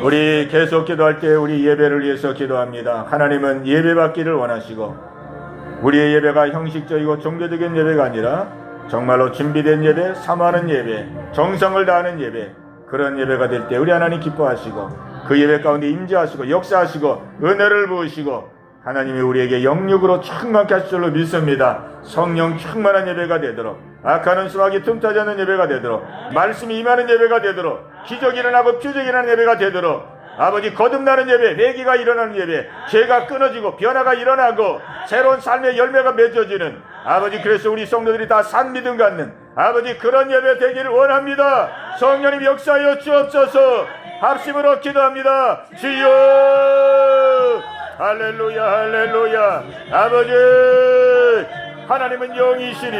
우리 계속 기도할 때 우리 예배를 위해서 기도합니다. 하나님은 예배받기를 원하시고 우리의 예배가 형식적이고 종교적인 예배가 아니라 정말로 준비된 예배, 사모하는 예배, 정성을 다하는 예배, 그런 예배가 될 때 우리 하나님 기뻐하시고 그 예배 가운데 임재하시고 역사하시고 은혜를 부으시고 하나님이 우리에게 영육으로 충만케 하실 줄로 믿습니다. 성령 충만한 예배가 되도록, 악한 수박이 틈타지 않는 예배가 되도록, 말씀이 임하는 예배가 되도록, 기적이 일어나고 표적이 일어나는 예배가 되도록, 아버지 거듭나는 예배, 내기가 일어나는 예배, 죄가 끊어지고 변화가 일어나고 새로운 삶의 열매가 맺어지는, 아버지 그래서 우리 성도들이 다 산 믿음 갖는 아버지 그런 예배 되기를 원합니다. 성령님 역사하여 주옵소서. 합심으로 기도합니다. 주여 할렐루야 할렐루야. 아버지 하나님은 영이시니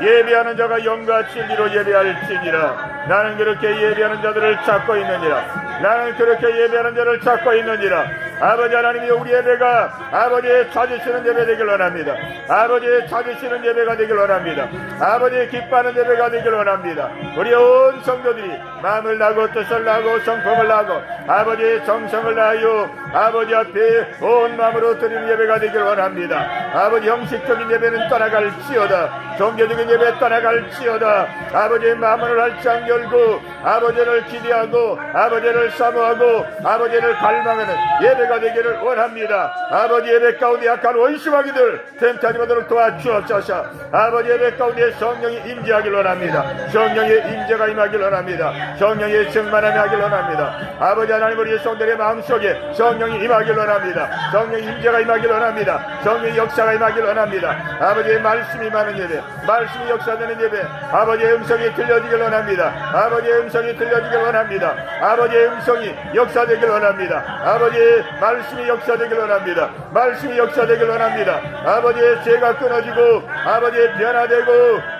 예배하는 자가 영과 진리로 예배할지니라. 나는 그렇게 예배하는 자들을 찾고 있느니라. 나는 그렇게 예배하는 자를 찾고 있느니라. 아버지 하나님이 우리 예배가 아버지의 찾으시는 예배 되길 원합니다. 아버지의 찾으시는 예배가 되길 원합니다. 아버지의 기뻐하는 예배가 되길 원합니다. 우리 온 성도들이 마음을 나고 뜻을 나고 성품을 나고 아버지의 정성을 다하여 아버지 앞에 온 마음으로 드리는 예배가 되길 원합니다. 아버지 형식적인 예배는 떠나갈지어다. 종교적인 예배 떠나갈지어다. 아버지의 마음을 활짝 열고 아버지를 기대하고 아버지를 사모하고 아버지를 갈망하는 예배가 되기를 원합니다. 아버지 예배 가운데 약한 원수마귀들 템타지 못하도록 도와주옵소서. 아버지 예배 가운데 성령이 임재하길 원합니다. 성령의 임재가 임하길 원합니다. 성령의 충만함이 하길 원합니다. 아버지 하나님 우리 성도들의 마음속에 성령이 임하길 원합니다. 성령의 임재가 임하길 원합니다. 성령의 역사가 임하길 원합니다. 아버지의 말씀이 임하는 예배, 말씀이 역사되는 예배, 아버지의 음성이 들려지길 원합니다. 아버지의 음성이 들려지길 원합니다. 아버지의 음성이 역사되길 원합니다. 아버지의 말씀이 역사되길 원합니다. 말씀이 역사되길 원합니다. 아버지의 죄가 끊어지고 아버지의 변화되고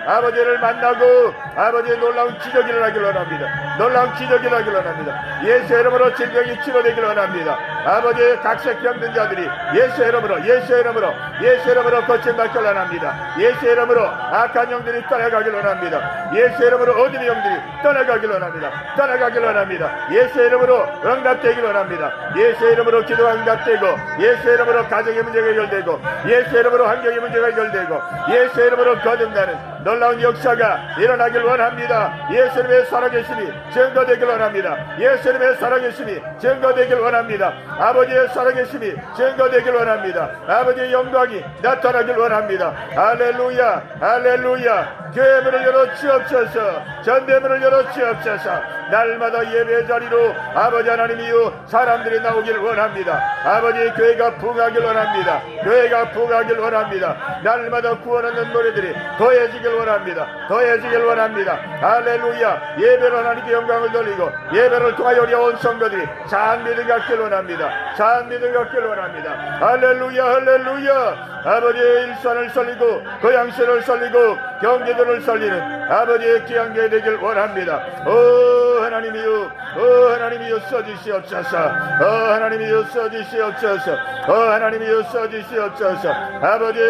아버지를 만나고 아버지의 놀라운 기적이 일어나길 원합니다. 놀라운 기적이 일어나길 원합니다. 예수 이름으로 질병이 치료되길 원합니다. 아버지의 각색 병든 자들이 예수 이름으로 예수 이름으로 예수 이름으로 고침받길 원합니다. 예수 이름으로 악한 영들이 떠나가길 원합니다. 예수 이름으로 어둠의 영들이 떠나가길 원합니다. 떠나가길 원합니다. 예수 이름으로 응답되길 원합니다. 예수 이름으로 기도가 응답되고 예수 이름으로 가정의 문제가 해결되고 예수 이름으로 환경의 문제가 해결되고 예수 이름으로 거듭나는 놀라운 역사가 일어나길 원합니다. 예수님의 살아계심이 증거되길 원합니다. 예수님의 살아계심이 증거되길 원합니다. 아버지의 살아계심이 증거되길 원합니다. 아버지의 영광이 나타나길 원합니다. 할렐루야 할렐루야. 교회 문을 열어 주옵소서. 전대문을 열어 주옵소서. 날마다 예배 자리로 아버지 하나님이여 사람들이 나오길 원합니다. 아버지 교회가 부흥하길 원합니다. 교회가 부흥하길 원합니다. 날마다 구원하는 노래들이 더해지길 원합니다. 더해지길 원합니다. 할렐루야. 예배로 하나님께 영광을 돌리고 예배를 통하여 어려운 성도들이 산 믿음 갖길 원합니다. 산 믿음 갖길 원합니다. 할렐루야. 할렐루야. 아버지의 일산을 살리고 고향시를 살리고 경제도를 살리는 아버지의 귀한 교회 되길 원합니다. 오 하나님이여, 오 하나님이여 써주시옵소서. 오 하나님이여 써주시옵소서. 오 하나님이여 써주시옵소서. 아버지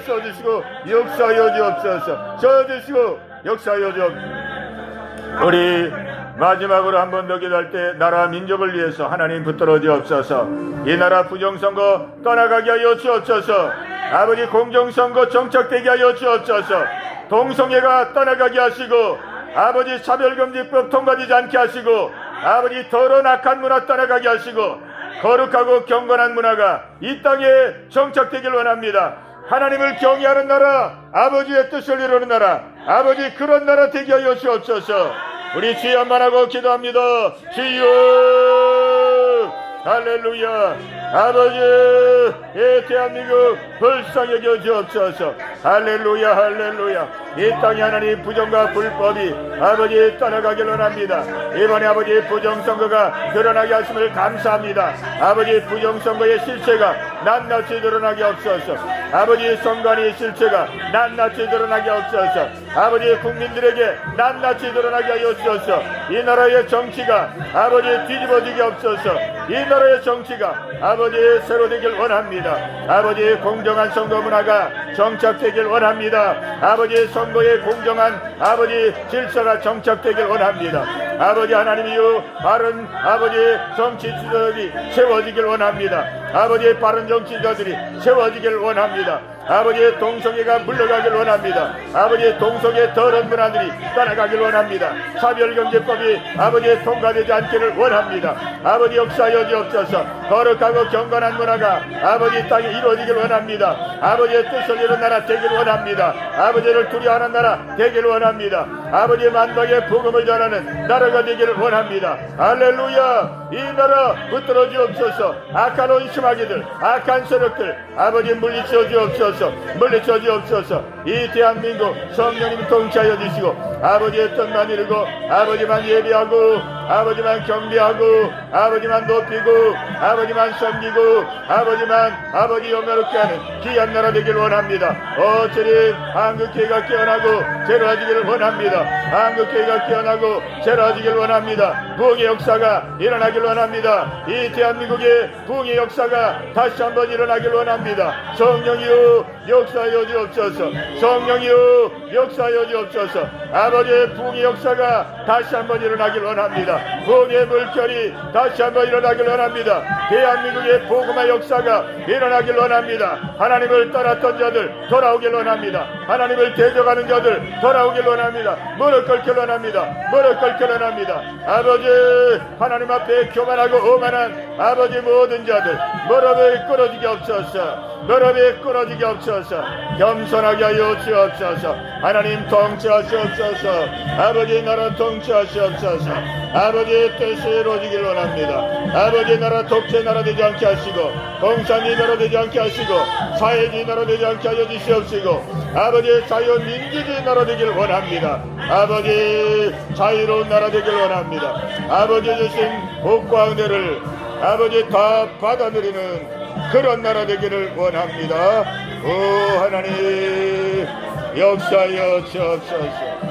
써주시고 역사하여 주옵소서. 써주시고 역사하여 주옵소서. 우리 마지막으로 한 번 더 기도할 때 나라 민족을 위해서 하나님 붙들어 주옵소서. 이 나라 부정선거 떠나가게 하여 주옵소서. 아버지 공정선거 정착되게 하여 주옵소서. 동성애가 떠나가게 하시고 아버지 차별금지법 통과되지 않게 하시고 아버지 더러운 악한 문화 떠나가게 하시고 거룩하고 경건한 문화가 이 땅에 정착되길 원합니다. 하나님을 경외하는 나라, 아버지의 뜻을 이루는 나라, 아버지 그런 나라 되게 하여 주옵소서. 우리 주여만 하고 기도합니다. 주여 할렐루야. 아버지 이 대한민국 불쌍히 여겨 주옵소서. 할렐루야. 할렐루야. 이 땅에 하나님 부정과 불법이 아버지 떠나가길 원합니다. 이번에 아버지 부정선거가 드러나게 하심을 감사합니다. 아버지 부정선거의 실체가 낱낱이 드러나게 없소서. 아버지 선관위 실체가 낱낱이 드러나게 없소서. 아버지 국민들에게 낱낱이 드러나게 하여 주소서. 이 나라의 정치가 아버지 뒤집어지게 없소서. 이 나라의 정치가 아버지 새로 되길 원합니다. 아버지 공정한 선거 문화가 정착되길 원합니다. 아버지 선거의 공정한 아버지 질서가 정착되길 원합니다. 아버지 하나님이여 바른 아버지 정치 지도자들이 세워지길 원합니다. 아버지 바른 정치자들이 세워지길 원합니다. 아버지의 동성애가 물러가길 원합니다. 아버지의 동성애 더러운 문화들이 떠나가길 원합니다. 차별경제법이 아버지의 통과되지 않기를 원합니다. 아버지 역사하여 주옵소서. 거룩하고 경건한 문화가 아버지 땅에 이루어지길 원합니다. 아버지의 뜻을 이루는 나라 되길 원합니다. 아버지를 두려워하는 나라 되길 원합니다. 아버지의 만방의 복음을 전하는 나라가 되기를 원합니다. 할렐루야. 이 나라 붙들어 주옵소서. 악한 원수마귀들, 악한 세력들 아버지 물리쳐 주옵소서. 물리쳐 주옵소서. 이 대한민국 성령님 통치하여 주시고 아버지의 뜻만 이루고 아버지만 예배하고 아버지만 경배하고 아버지만 높이고 아버지만 섬기고 아버지만 아버지 영화롭게 하는 귀한 나라 되길 원합니다. 주님 한국교회가 깨어나고 새로워지기를 원합니다. 한국교회가 깨어나고 새로워지길 원합니다. 부흥의 역사가 일어나길 원합니다. 이 대한민국의 부흥의 역사가 다시 한번 일어나길 원합니다. 성령이여 역사하여 주옵소서. 성령이여 역사하여 주옵소서. 아버지의 부흥의 역사가 다시 한번 일어나길 원합니다. 부흥의 물결이 다시 한번 일어나길 원합니다. 대한민국의 복음의 역사가 일어나길 원합니다. 하나님을 떠났던 자들 돌아오길 원합니다. 하나님을 대적하는 자들 돌아오길 원합니다. 무릎 꿇길 원합니다. 무릎 꿇길 원합니다. 아버지 하나님 앞에 교만하고 오만한 아버지 모든 자들 무릎을 꿇어지게 없소서. 무릎이 끊어지게 없소서. 겸손하게 하여 주옵소서. 하나님 통치하시옵소서. 아버지 나라 통치하시옵소서. 아버지의 뜻이 이루어지길 원합니다. 아버지 나라 독재 나라 되지 않게 하시고 공산주의 나라 되지 않게 하시고 사회주의 나라 되지 않게 하여 주시옵시고 아버지 자유민주주의 나라 되길 원합니다. 아버지 자유로운 나라 되길 원합니다. 아버지 주신 복과 은혜를 아버지 다 받아들이는 그런 나라 되기를 원합니다. 오 하나님 역사하여 주옵소서.